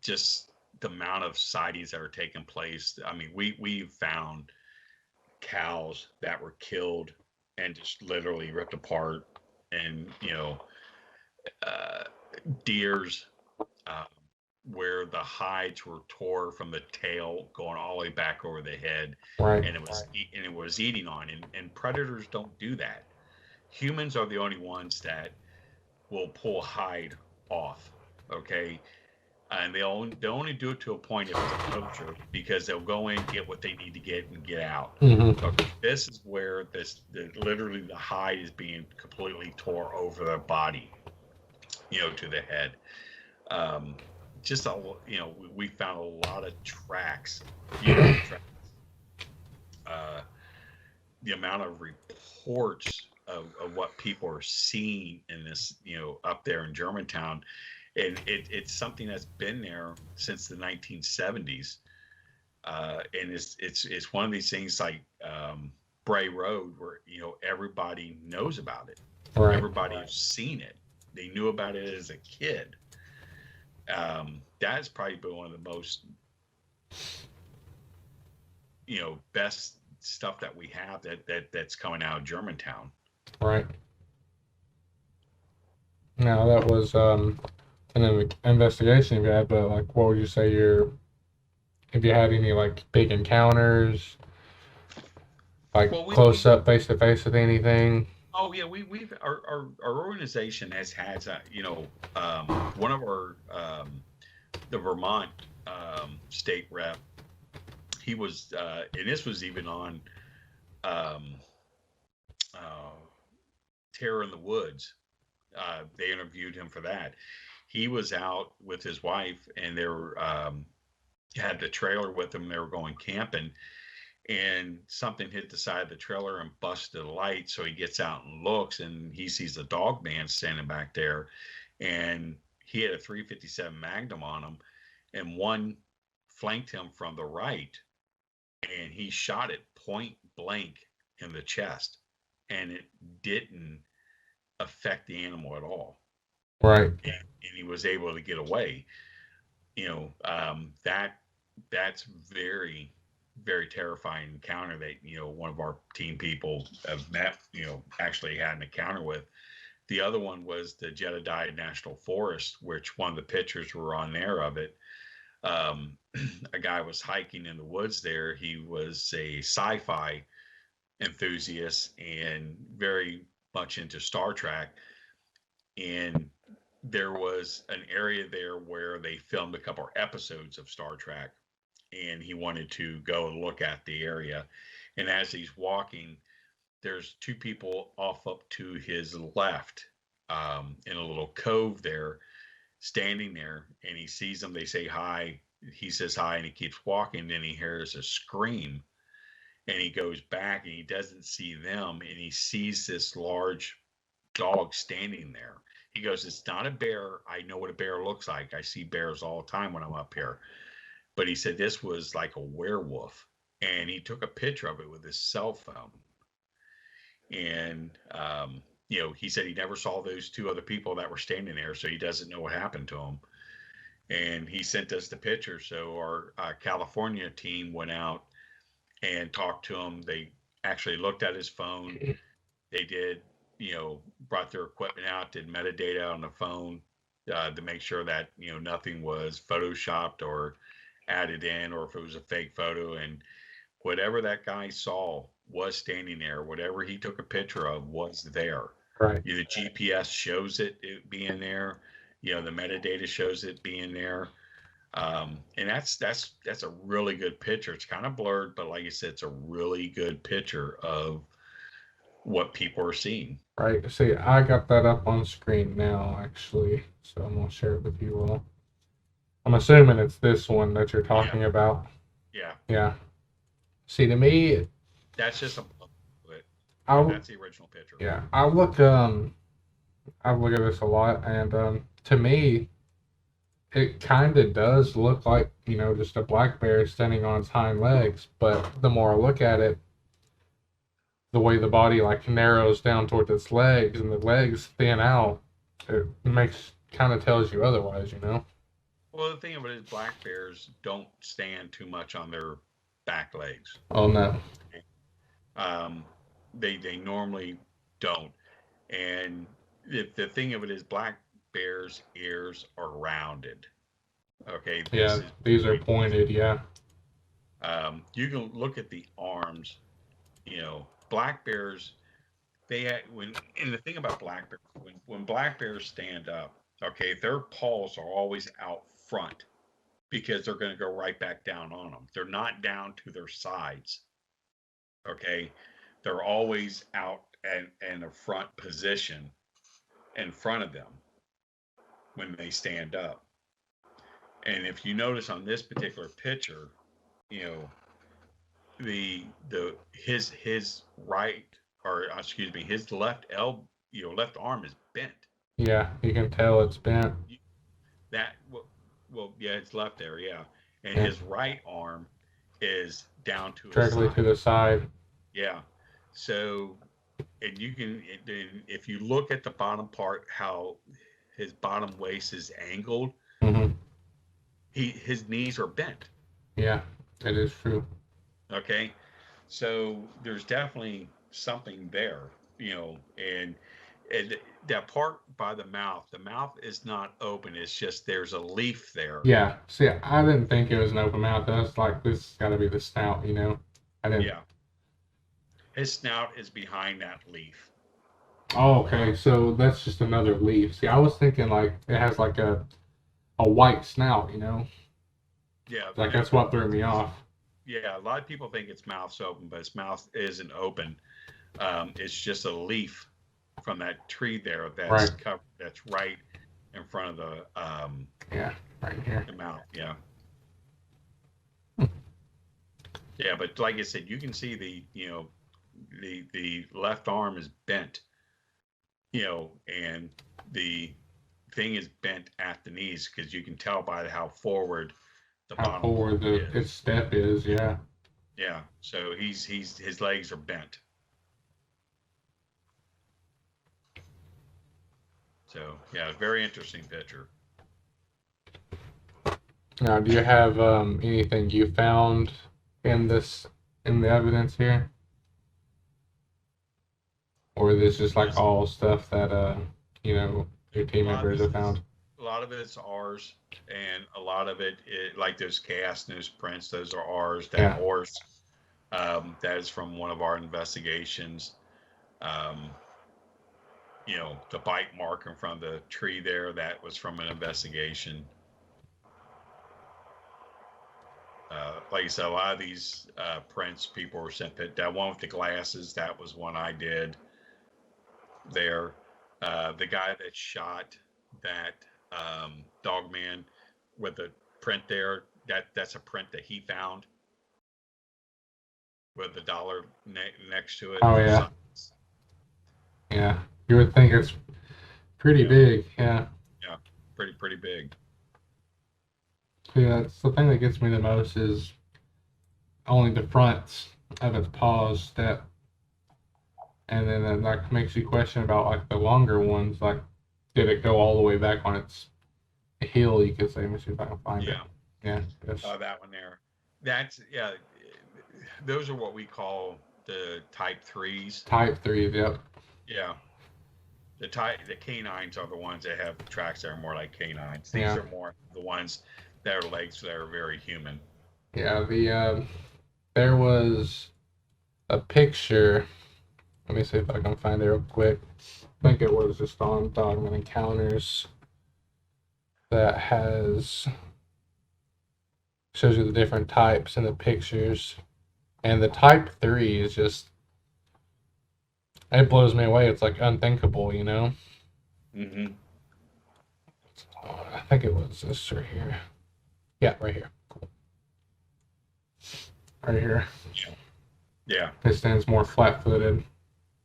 just the amount of sightings that are taking place. I mean, we found cows that were killed and just literally ripped apart, and deers where the hides were tore from the tail going all the way back over the head, Right. and it was eating on, and predators don't do that. Humans are the only ones that will pull hide off. Okay, and they'll only do it to a point if it's a poacher, because they'll go in, get what they need to get, and get out. Mm-hmm. But this is where literally the hide is being completely tore over their body, to the head. Um, we found a lot of tracks, tracks. Uh, the amount of reports of what people are seeing in this, up there in Germantown, and it's something that's been there since the 1970s, and it's one of these things like Bray Road, where everybody knows about it, Right. everybody has seen it, they knew about it as a kid. That's probably been one of the most best stuff that we have that's coming out of Germantown. Right. Now that was an investigation you had, but like, what would you say if you had any like big encounters, like close up, face to face with anything? Oh yeah, our organization has had one of our the Vermont state rep. He was and this was even on um, uh, Terror in the Woods. They interviewed him for that. He was out with his wife, and they were had the trailer with them. They were going camping, and something hit the side of the trailer and busted a light. So he gets out and looks, and he sees a dog man standing back there, and he had a 357 Magnum on him, and one flanked him from the right, and he shot it point blank in the chest, and it didn't affect the animal at all. Right. And he was able to get away. That's very, very terrifying encounter that one of our team people have met, actually had an encounter with. The other one was the Jedediah National Forest, which one of the pictures were on there of it. A guy was hiking in the woods there. He was a sci-fi enthusiast and very much into Star Trek. And there was an area there where they filmed a couple of episodes of Star Trek, and he wanted to go and look at the area. And as he's walking, there's two people off up to his left, in a little cove there, standing there, and he sees them. They say hi. He says hi, and he keeps walking. Then he hears a scream, and he goes back, and he doesn't see them, and he sees this large dog standing there. He goes, "It's not a bear. I know what a bear looks like. I see bears all the time when I'm up here." But he said this was like a werewolf, and he took a picture of it with his cell phone. And he said he never saw those two other people that were standing there, so he doesn't know what happened to them. And he sent us the picture. So our California team went out and talked to him. They actually looked at his phone. They did, brought their equipment out, did metadata on the phone to make sure that, nothing was photoshopped or added in, or if it was a fake photo. And whatever that guy saw was standing there. Whatever he took a picture of was there. Right. The GPS shows it being there. The metadata shows it being there. And that's a really good picture. It's kind of blurred, but like I said, it's a really good picture of what people are seeing. Right. See, I got that up on screen now, actually, so I'm gonna share it with you all. I'm assuming it's this one that you're talking about. Yeah. Yeah. See, to me, that's just that's the original picture. Yeah, I look at this a lot, and to me, it kind of does look like just a black bear standing on its hind legs. But the more I look at it, the way the body like narrows down towards its legs, and the legs thin out, it kind of tells you otherwise. Well, the thing of it is, black bears don't stand too much on their back legs. Oh no. They normally don't. And the thing of it is, black bears' ears are rounded. Okay. These are pointed. Yeah. You can look at the arms. Black bears. And the thing about black bears, when black bears stand up, okay, their paws are always out front because they're going to go right back down on them. They're not down to their sides. Okay. They're always out in a front position in front of them when they stand up. And if you notice on this particular picture, you know, his right, or excuse me, his left left arm is bent. Yeah, you can tell it's bent. That well, yeah, it's left there, yeah, and Yeah. his right arm is down to his Directly side. to the side. Yeah, so and you can if you look at the bottom part, how his bottom waist is angled, Mm-hmm. his knees are bent. Yeah, it is true. Okay, so there's definitely something there, you know, and that part by the mouth is not open. It's just there's a leaf there. Yeah. See, I didn't think it was an open mouth. I was like, this has got to be the snout, you know? I didn't. Yeah. His snout is behind that leaf. Oh, okay. So that's just another leaf. See, I was thinking like it has like a white snout, you know? Yeah. Like that's what threw me off. Yeah, a lot of people think its mouth's open, but its mouth isn't open. It's just a leaf from that tree there that's Right. covered. That's right in front of the Yeah, right here. the mouth. Yeah. Yeah, but like I said, you can see the left arm is bent, you know, and the thing is bent at the knees because you can tell by how forward the How bottom forward its step is, yeah. Yeah, so his legs are bent. So yeah, very interesting picture. Now, do you have anything you found in the evidence here? Or is this just like all stuff that you know, your team members have found? A lot of it's ours, and a lot of it, like those cast news prints, those are ours. That horse, that is from one of our investigations. You know, the bite mark in front of the tree there, that was from an investigation. Like I said, a lot of these prints people were sent. That one with the glasses, that was one I did there. The guy that shot that Dogman with the print there, that's a print that he found with the dollar next to it. Oh, yeah. Yeah, you would think it's pretty big, yeah. Yeah, pretty big. Yeah, it's the thing that gets me the most is only the fronts of its paws step, and then that like makes you question about like the longer ones. Like, did it go all the way back on its heel? You could say. Let me see if I can find it. Yeah. Oh, that one there. That's those are what we call the type 3s. Type 3s, yep. Yeah. The canines are the ones that have tracks that are more like canines. These are more the ones that are legs that are very human. Yeah, there was a picture. Let me see if I can find it real quick. I think it was just on Dogman Encounters that shows you the different types in the pictures. And the type 3 is just, it blows me away. It's like unthinkable, you know? Mm-hmm. I think it was this right here. Yeah, right here. Cool. Right here. Yeah. It stands more flat-footed.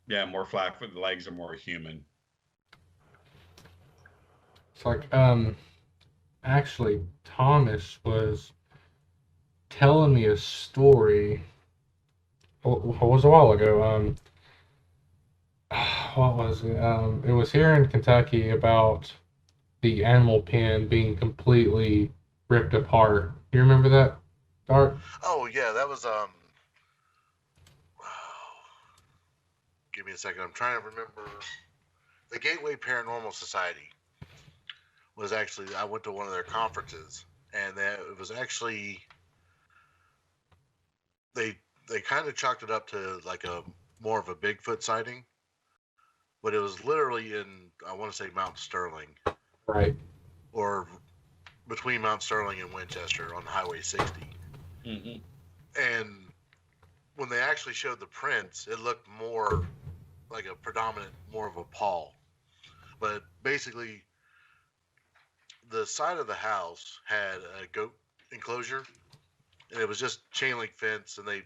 Yeah, more flat-footed. The legs are more human. It's like, actually, Thomas was telling me a story. It was a while ago. What was it? It was here in Kentucky about the animal pen being completely ripped apart. You remember that, Art? Oh yeah, that was give me a second. I'm trying to remember. The Gateway Paranormal Society was actually, I went to one of their conferences, and it was actually, they kind of chalked it up to like a more of a Bigfoot sighting, but it was literally in, I want to say Mount Sterling, Right. or between Mount Sterling and Winchester on Highway 60. Mm-hmm. And when they actually showed the prints, it looked more like a predominant, more of a paw. But basically, the side of the house had a goat enclosure, and it was just chain link fence, and they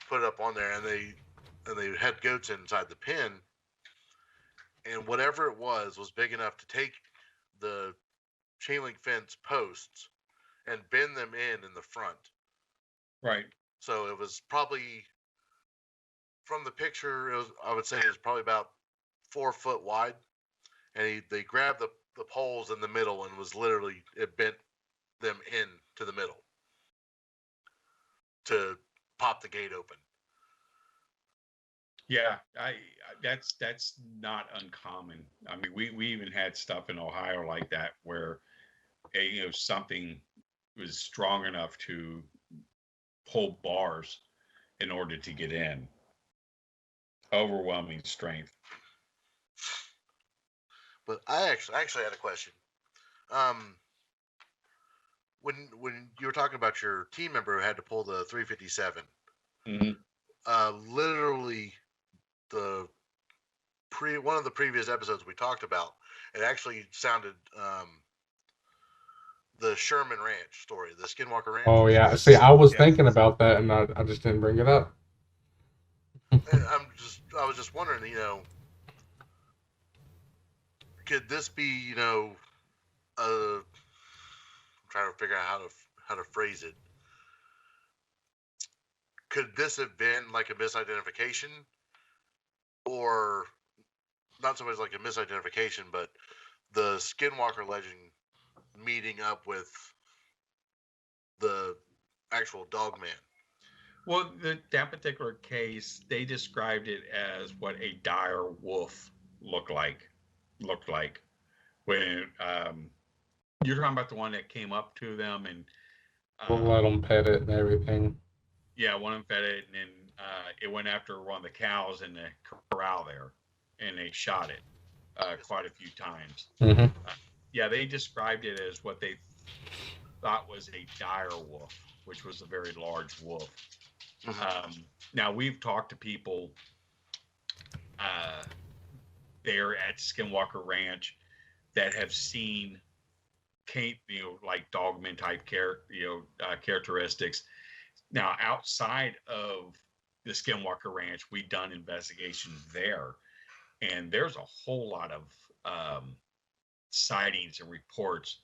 put it up on there, and they had goats inside the pen, and whatever it was big enough to take the chain link fence posts and bend them in the front. Right. So it was probably, from the picture, I would say it was probably about 4 foot wide, and they grabbed the poles in the middle and was literally, it bent them in to the middle to pop the gate open. Yeah, that's not uncommon. I mean, we even had stuff in Ohio like that where something was strong enough to pull bars in order to get in. Overwhelming strength. But I actually had a question. When you were talking about your team member who had to pull the 357, literally one of the previous episodes we talked about, it actually sounded the Sherman Ranch story, the Skinwalker Ranch. Oh yeah, see, I was thinking about that, and I just didn't bring it up. I was just wondering, could this be, I'm trying to figure out how to phrase it. Could this have been like a misidentification, or not so much like a misidentification, but the Skinwalker legend meeting up with the actual Dogman? Well, that particular case, they described it as what a dire wolf looked like. When you're talking about the one that came up to them and let them pet it and everything. Yeah, one of them fed it, and then it went after one of the cows in the corral there, and they shot it quite a few times. Mm-hmm. Yeah, they described it as what they thought was a dire wolf, which was a very large wolf. Mm-hmm. Now, we've talked to people there at Skinwalker Ranch that have seen, like Dogman type characteristics. Now, outside of the Skinwalker Ranch, we've done investigations there, and there's a whole lot of sightings and reports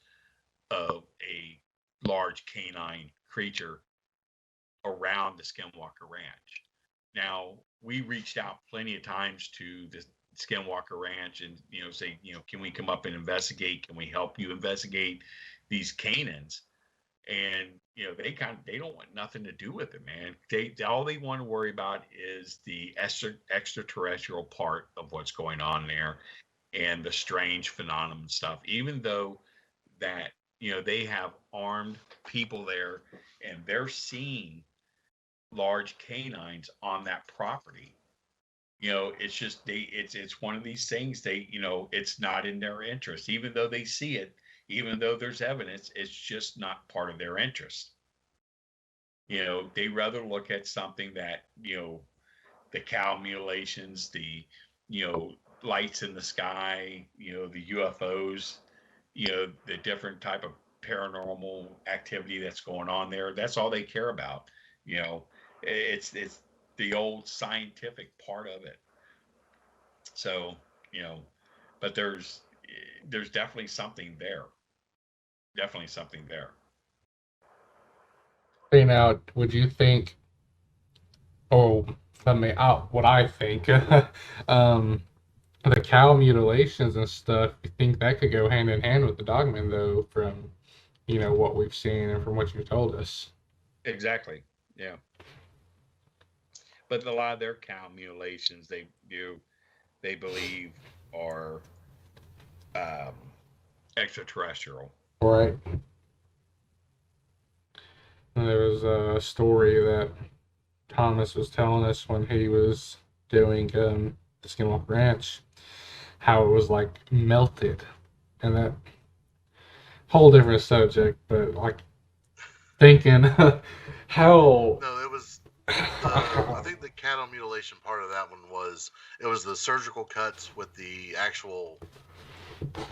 of a large canine creature around the Skinwalker Ranch. Now, we reached out plenty of times to the Skinwalker Ranch and, say, can we come up and investigate? Can we help you investigate these canines? And, they don't want nothing to do with it, man. All they want to worry about is the extraterrestrial part of what's going on there and the strange phenomenon stuff, even though that, they have armed people there and they're seeing large canines on that property. It's just it's one of these things it's not in their interest, even though they see it, even though there's evidence, it's just not part of their interest. They rather look at something that, the cow mutilations, the, lights in the sky, the UFOs, the different type of paranormal activity that's going on there. That's all they care about. It's the old scientific part of it. So, but there's definitely something there. Definitely something there. Now, would you think, what I think, the cow mutilations and stuff, you think that could go hand in hand with the Dogman, though, from, what we've seen and from what you've told us? Exactly. Yeah. But a lot of their cow mutilations, they believe are extraterrestrial. Right. And there was a story that Thomas was telling us when he was doing the Skinwalker Ranch, how it was like melted, and whole different subject, but like thinking how. No, it was I think the cattle mutilation part of that one was it was the surgical cuts with the actual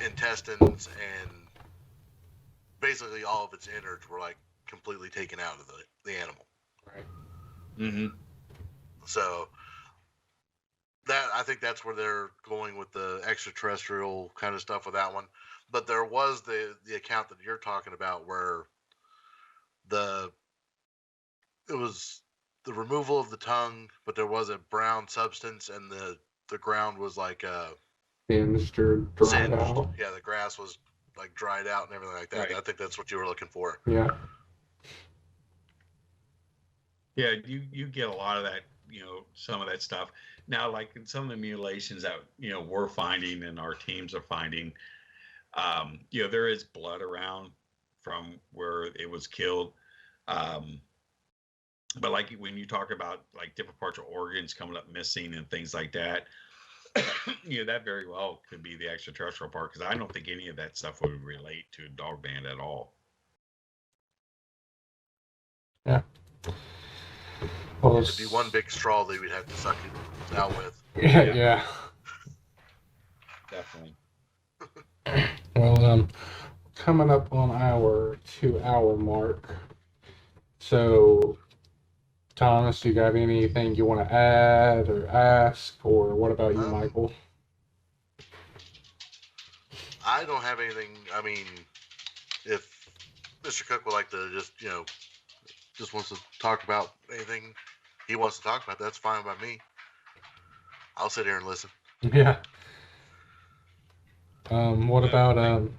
intestines, and basically all of its innards were like completely taken out of the animal. Right. Mm-hmm. So that I think that's where they're going with the extraterrestrial kind of stuff with that one. But there was the account that you're talking about where the it was the removal of the tongue, but there was a brown substance, and the ground was like Singed or dried singed. out. Yeah, the grass was like dried out and everything like that. Right. I think that's what you were looking for. Yeah. Yeah, you get a lot of that, some of that stuff. Now, like in some of the mutilations that, we're finding and our teams are finding, there is blood around from where it was killed. But like when you talk about like different parts of organs coming up missing and things like that, that very well could be the extraterrestrial part, because I don't think any of that stuff would relate to Dogman at all. Yeah. Well, It'd be one big straw that we'd have to suck it out with. Yeah. Definitely. Well, coming up on our 2-hour mark. So, Thomas, you got anything you want to add or ask, or what about you, Michael? I don't have anything. I mean, if Mr. Cook would like to just wants to talk about anything he wants to talk about, that's fine by me. I'll sit here and listen. Yeah. What about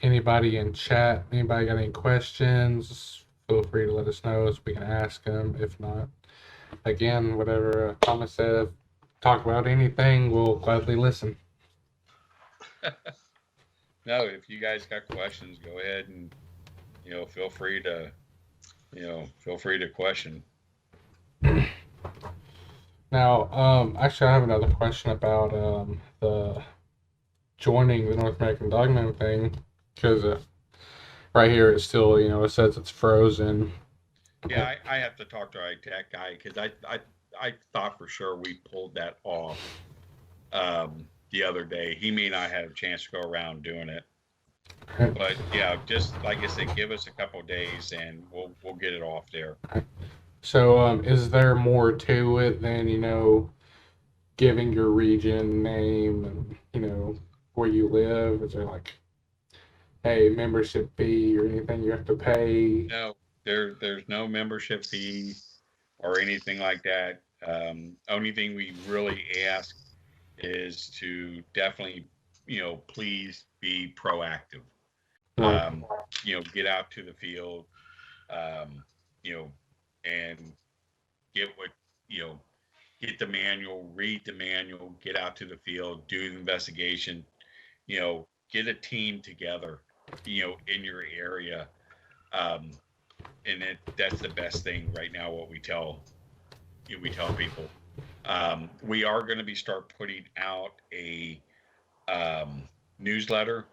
anybody in chat? Anybody got any questions? Feel free to let us know so we can ask them. If not, again, whatever Thomas said, talk about anything, we'll gladly listen. No, if you guys got questions, go ahead and feel free to question. Now, actually, I have another question about the joining the North American Dogman thing, because right here it still, it says it's frozen. Yeah, I have to talk to our tech guy, because I thought for sure we pulled that off the other day. He may not have a chance to go around doing it. But yeah, just like I said, give us a couple of days and we'll get it off there. So, is there more to it than giving your region name and where you live? Is there like, hey, membership fee or anything you have to pay? No, there's no membership fee or anything like that. Only thing we really ask is to definitely, please be proactive. Get out to the field, and get get the manual, read the manual, get out to the field, do the investigation, get a team together, in your area. And that's the best thing right now, what we tell people. We are going to start putting out a newsletter.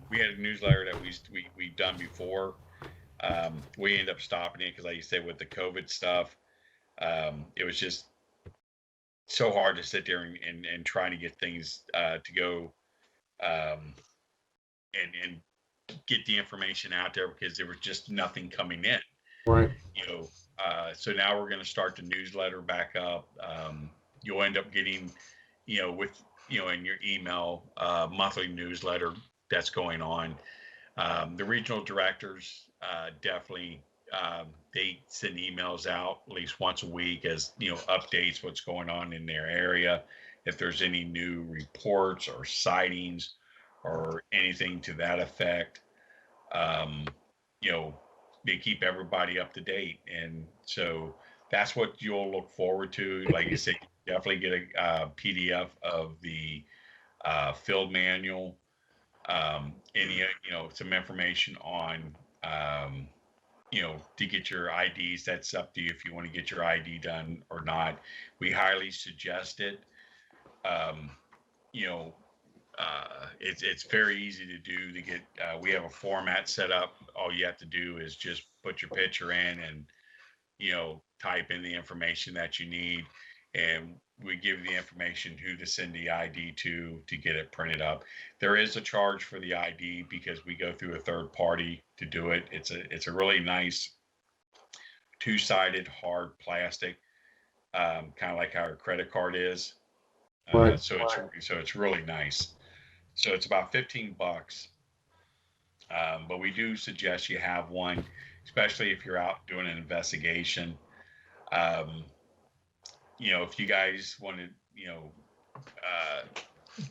We had a newsletter that we've done before. We ended up stopping it because, like you said, with the COVID stuff, it was just so hard to sit there and trying to get things to go and get the information out there, because there was just nothing coming in. Right. So now we're going to start the newsletter back up. You'll end up getting, with in your email, monthly newsletter that's going on. The regional directors definitely they send emails out at least once a week as updates what's going on in their area, if there's any new reports or sightings or anything to that effect. They keep everybody up to date, and so that's what you'll look forward to. Like you said, definitely get a PDF of the field manual, any some information on to get your IDs. That's up to you if you want to get your ID done or not. We highly suggest it. it's very easy to do. To get we have a format set up. All you have to do is just put your picture in and type in the information that you need, and we give you the information who to send the ID to get it printed up. There is a charge for the ID because we go through a third party to do it. It's a really nice two-sided hard plastic, kind of like how a credit card is. Right. So it's really nice. So it's about $15, but we do suggest you have one, especially if you're out doing an investigation. Um, if you guys want to,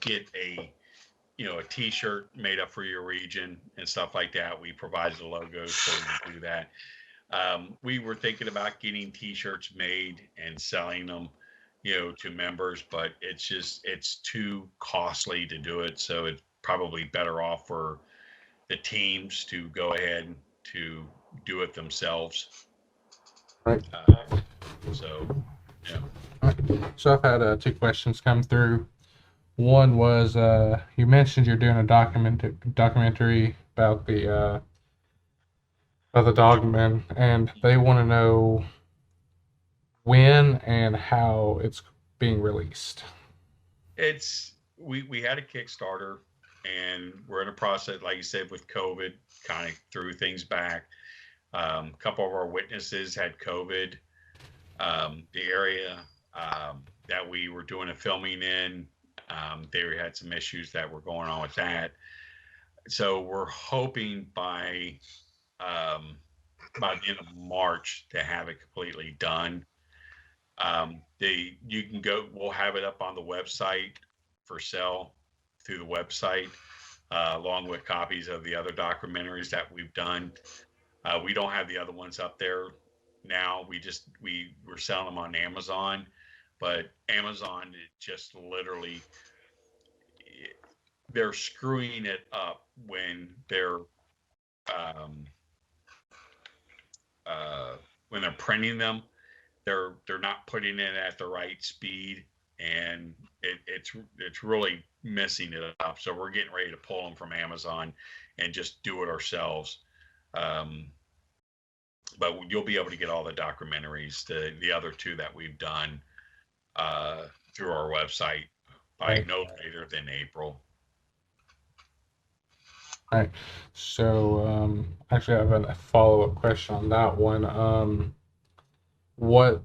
get a T-shirt made up for your region and stuff like that, we provide the logos so we do that. We were thinking about getting T-shirts made and selling them, to members, but it's too costly to do it. So it's probably better off for the teams to go ahead to do it themselves. Right. So, yeah. So I've had 2 questions come through. One was you mentioned you're doing a documentary about the Dogman, and they want to know when and how it's being released. We had a Kickstarter, and we're in a process, like you said, with COVID, kind of threw things back. A couple of our witnesses had COVID. The area that we were doing a filming in, they had some issues that were going on with that. So we're hoping by the end of March to have it completely done. You can go, we'll have it up on the website for sale through the website, along with copies of the other documentaries that we've done. We don't have the other ones up there now. We're selling them on Amazon, but Amazon, it just literally, they're screwing it up when they're printing them. They're not putting it at the right speed, and it's really messing it up. So we're getting ready to pull them from Amazon and just do it ourselves. But you'll be able to get all the documentaries, the other 2 that we've done, through our website by no later than April. All right. So actually, I have a follow-up question on that one. What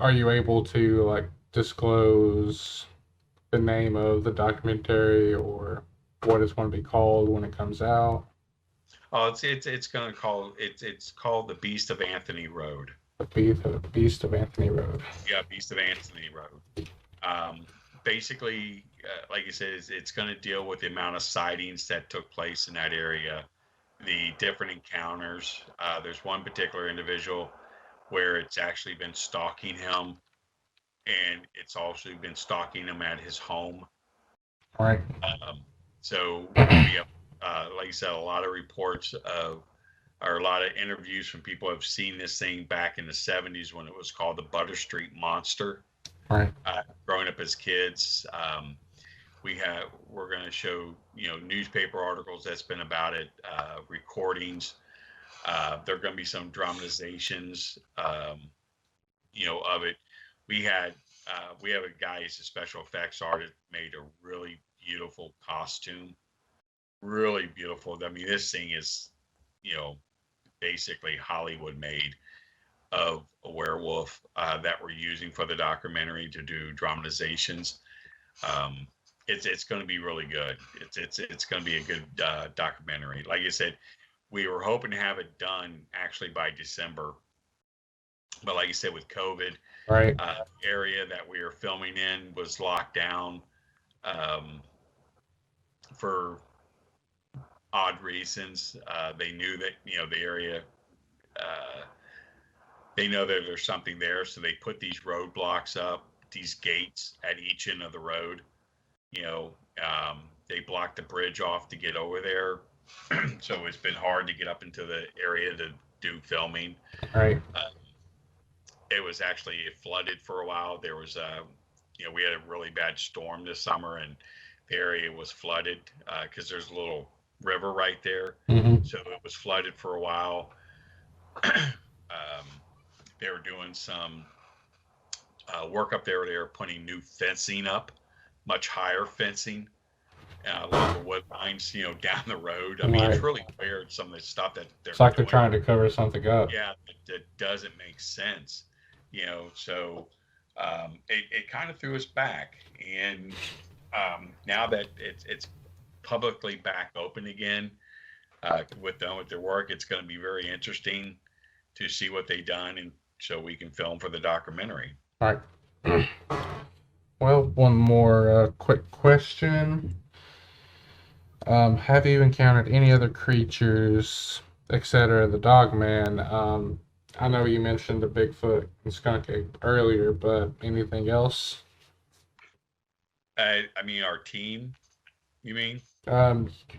are you able to disclose the name of the documentary or what it's going to be called when it comes out? Oh, it's called The Beast of Anthony Road. The Beast of Anthony Road. Yeah, Beast of Anthony Road. Basically, like you said, it's going to deal with the amount of sightings that took place in that area, the different encounters. There's one particular individual where it's actually been stalking him, and it's also been stalking him at his home. All right. So we have, like I said, a lot of reports or a lot of interviews from people who have seen this thing back in the 70s when it was called the Butter Street Monster. All right. Growing up as kids, we're going to show newspaper articles that's been about it, recordings. There are going to be some dramatizations, of it. We have a guy who's a special effects artist, made a really beautiful costume, really beautiful. I mean, this thing is, basically Hollywood made, of a werewolf that we're using for the documentary to do dramatizations. It's going to be really good. It's going to be a good documentary. Like I said, we were hoping to have it done actually by December, but like I said, with COVID, right, area that we were filming in was locked down for odd reasons. They knew that the area. They know that there's something there, so they put these roadblocks up, these gates at each end of the road. They blocked the bridge off to get over there, so it's been hard to get up into the area to do filming. right. It was actually flooded for a while. There was we had a really bad storm this summer, and the area was flooded because there's a little river right there. Mm-hmm. So it was flooded for a while. They were doing some work up there. They were putting new fencing up, much higher fencing along the wood lines, down the road. I mean, it's Right. really weird, some of the stuff that they're It's like they're doing. trying to cover something up. Yeah, that doesn't make sense, so it kind of threw us back. And now that it's publicly back open again, with them with their work, it's going to be very interesting to see what they've done, and so we can film for the documentary. All right. Well, one more quick question. Have you encountered any other creatures, etc., the Dogman? I know you mentioned the Bigfoot and skunk ape earlier, but anything else? I mean, our team, you mean?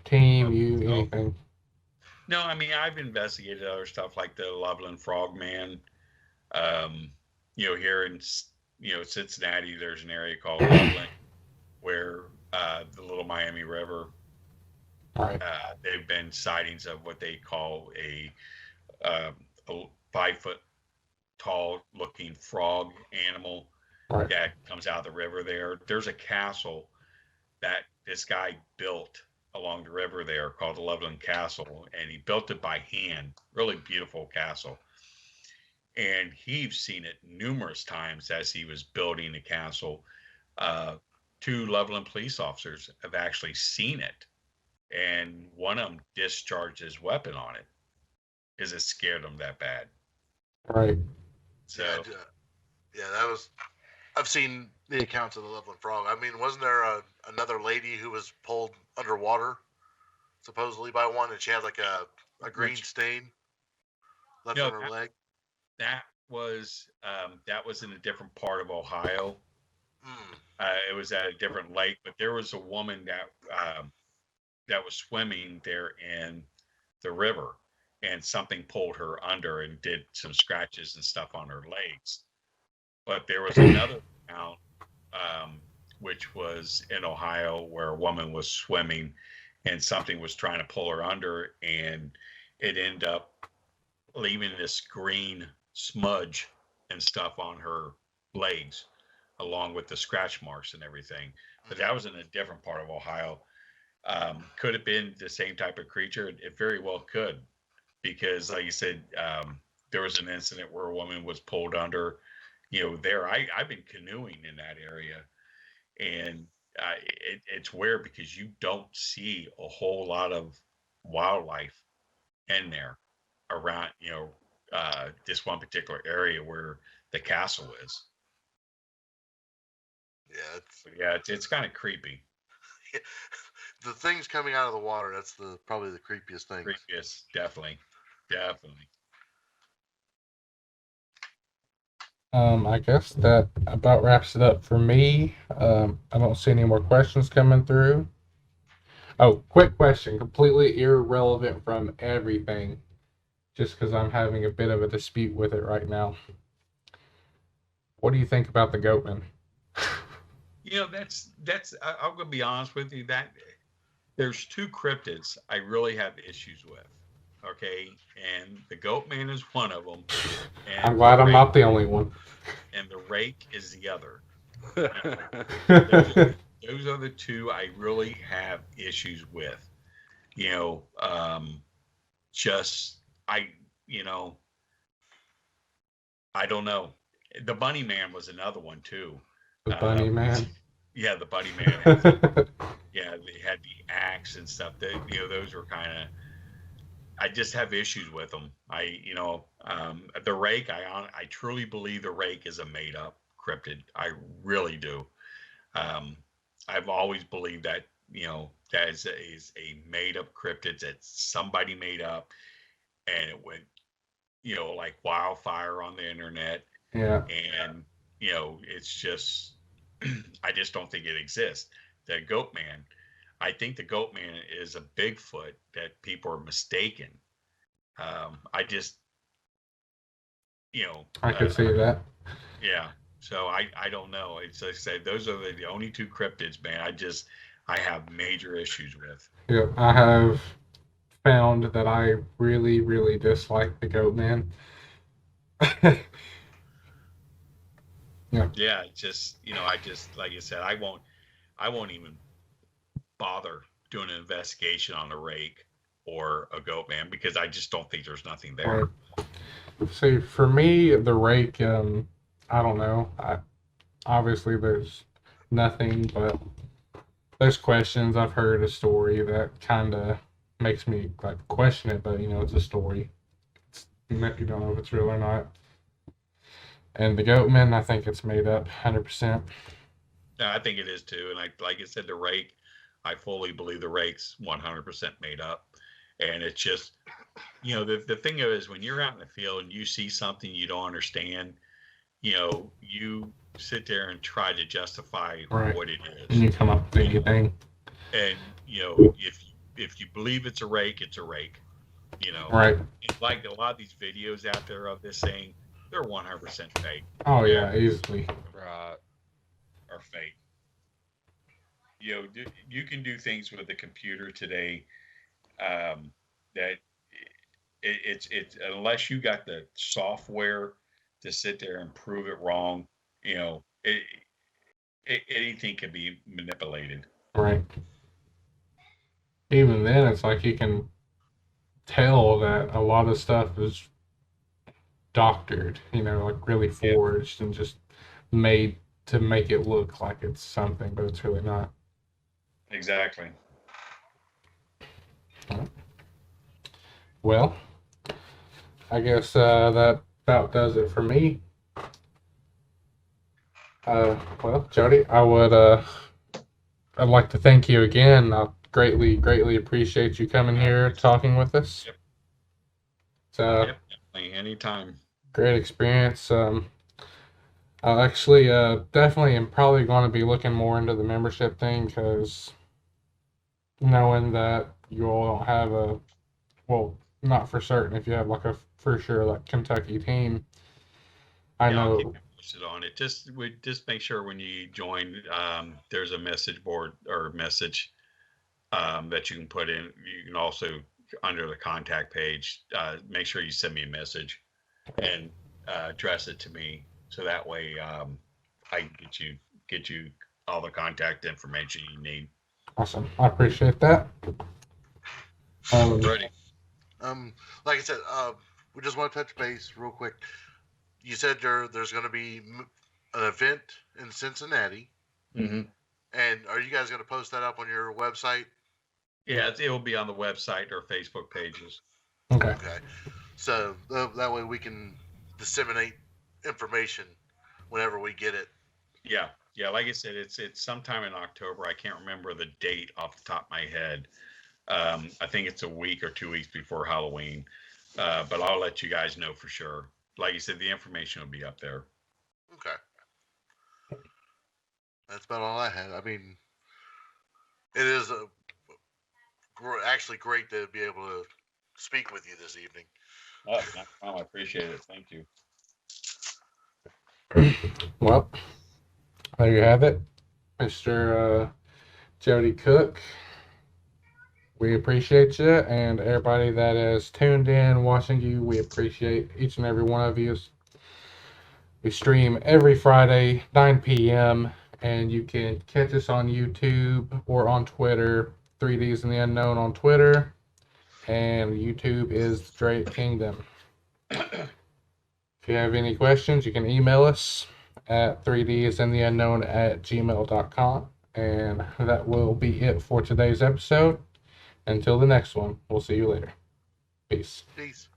Team, you, anything? No, I mean, I've investigated other stuff like the Loveland Frogman. Here in Cincinnati, there's an area called Loveland where the Little Miami River. Right. They've been sightings of what they call a 5-foot tall looking frog animal Right. that comes out of the river there. There's a castle that this guy built along the river there called the Loveland Castle, and he built it by hand. Really beautiful castle. And he's seen it numerous times as he was building the castle. 2 Loveland police officers have actually seen it, and one of them discharged his weapon on it because it scared him that bad. Right. So that was. I've seen the accounts of the Loveland Frog. I mean, wasn't there another lady who was pulled underwater, supposedly by one, and she had like a green stain left on her leg? That was in a different part of Ohio. It was at a different lake, but there was a woman that was swimming there in the river, and something pulled her under and did some scratches and stuff on her legs. But there was another account, which was in Ohio, where a woman was swimming and something was trying to pull her under, and it ended up leaving this green smudge and stuff on her legs, along with the scratch marks and everything. But that was in a different part of Ohio. Could have been the same type of creature. It very well could, because like you said, there was an incident where a woman was pulled under, there. I've been canoeing in that area, and it's weird because you don't see a whole lot of wildlife in there around, this one particular area where the castle is. Yeah, it's kind of creepy. The things coming out of the water, that's probably the creepiest thing. Creepiest, definitely. I guess that about wraps it up for me. I don't see any more questions coming through. Oh, quick question, completely irrelevant from everything, just because I'm having a bit of a dispute with it right now. What do you think about the Goatman? That's I'm gonna be honest with you, that there's 2 cryptids I really have issues with. Okay, and the Goatman is one of them. And I'm glad I'm not the only one. And the rake is the other. Those are the 2 I really have issues with. I don't know. The Bunny Man was another one too. The Bunny Man. Yeah, the Bunny Man. Yeah, they had the axe and stuff. Those were kind of. I just have issues with them. The rake. I truly believe the rake is a made-up cryptid. I really do. I've always believed that that is a made-up cryptid that somebody made up, and it went like wildfire on the internet. Yeah. And it's just I just don't think it exists. The Goatman. I think the Goatman is a Bigfoot that people are mistaken. I just, I could see that. Yeah. So I don't know. It's like I say, those are the only 2 cryptids, man. I have major issues with. Yeah, I have found that I really, really dislike the goat man. Yeah. Yeah, just I just like I said, I won't even bother doing an investigation on a rake or a goat man because I just don't think there's nothing there. Right. See, for me, the rake, I don't know. Obviously, there's nothing, but there's questions. I've heard a story that kind of makes me like question it, but it's a story. You don't know if it's real or not. And the Goatman, I think it's made up 100%. Yeah, I think it is too. And like I said, the rake, I fully believe the rake's 100% made up. And it's just, the thing is when you're out in the field and you see something you don't understand, you sit there and try to justify Right. what it is. And you come up with anything. And if you believe it's a rake, it's a rake. Right. It's like a lot of these videos out there of this saying they're 100% fake. Oh yeah, easily. Right. Or fake. You can do things with a computer today that it's unless you got the software to sit there and prove it wrong, anything can be manipulated. Right. Even then, it's like you can tell that a lot of stuff is doctored, like really forged and just made to make it look like it's something, but it's really not. Exactly. Well, I guess that about does it for me. Well, Joedy, I'd like to thank you again. I greatly appreciate you coming here talking with us. Yep. So, Definitely, anytime. Great experience. I actually definitely am probably going to be looking more into the membership thing because knowing that you all don't have not for certain if you have like a for sure like Kentucky team. I know. I'll keep you posted on it. Just make sure when you join, there's a message board or message that you can put in. You can also under the contact page, make sure you send me a message and address it to me, so that way I can get you all the contact information you need. Awesome, I appreciate that. Ready. Like I said, we just want to touch base real quick. You said there's going to be an event in Cincinnati. Mm-hmm. And are you guys going to post that up on your website? Yeah, it will be on the website or Facebook pages. Okay. So that way we can disseminate information whenever we get it. Yeah. Like I said, it's sometime in October. I can't remember the date off the top of my head. I think it's a week or 2 weeks before Halloween. But I'll let you guys know for sure. Like you said, the information will be up there. Okay. That's about all I had. I mean, it is actually great to be able to speak with you this evening. Oh, I appreciate it. Thank you. Well, there you have it, Mr. Joedy Cook. We appreciate you, and everybody that has tuned in, watching you, we appreciate each and every one of you. We stream every Friday, 9 p.m., and you can catch us on YouTube or on Twitter, 3d's in the Unknown on Twitter, and YouTube is Drake Kingdom. If you have any questions, you can email us at 3dsintheunknown@gmail.com, and that will be it for today's episode. Until the next one, we'll see you later. Peace. Peace.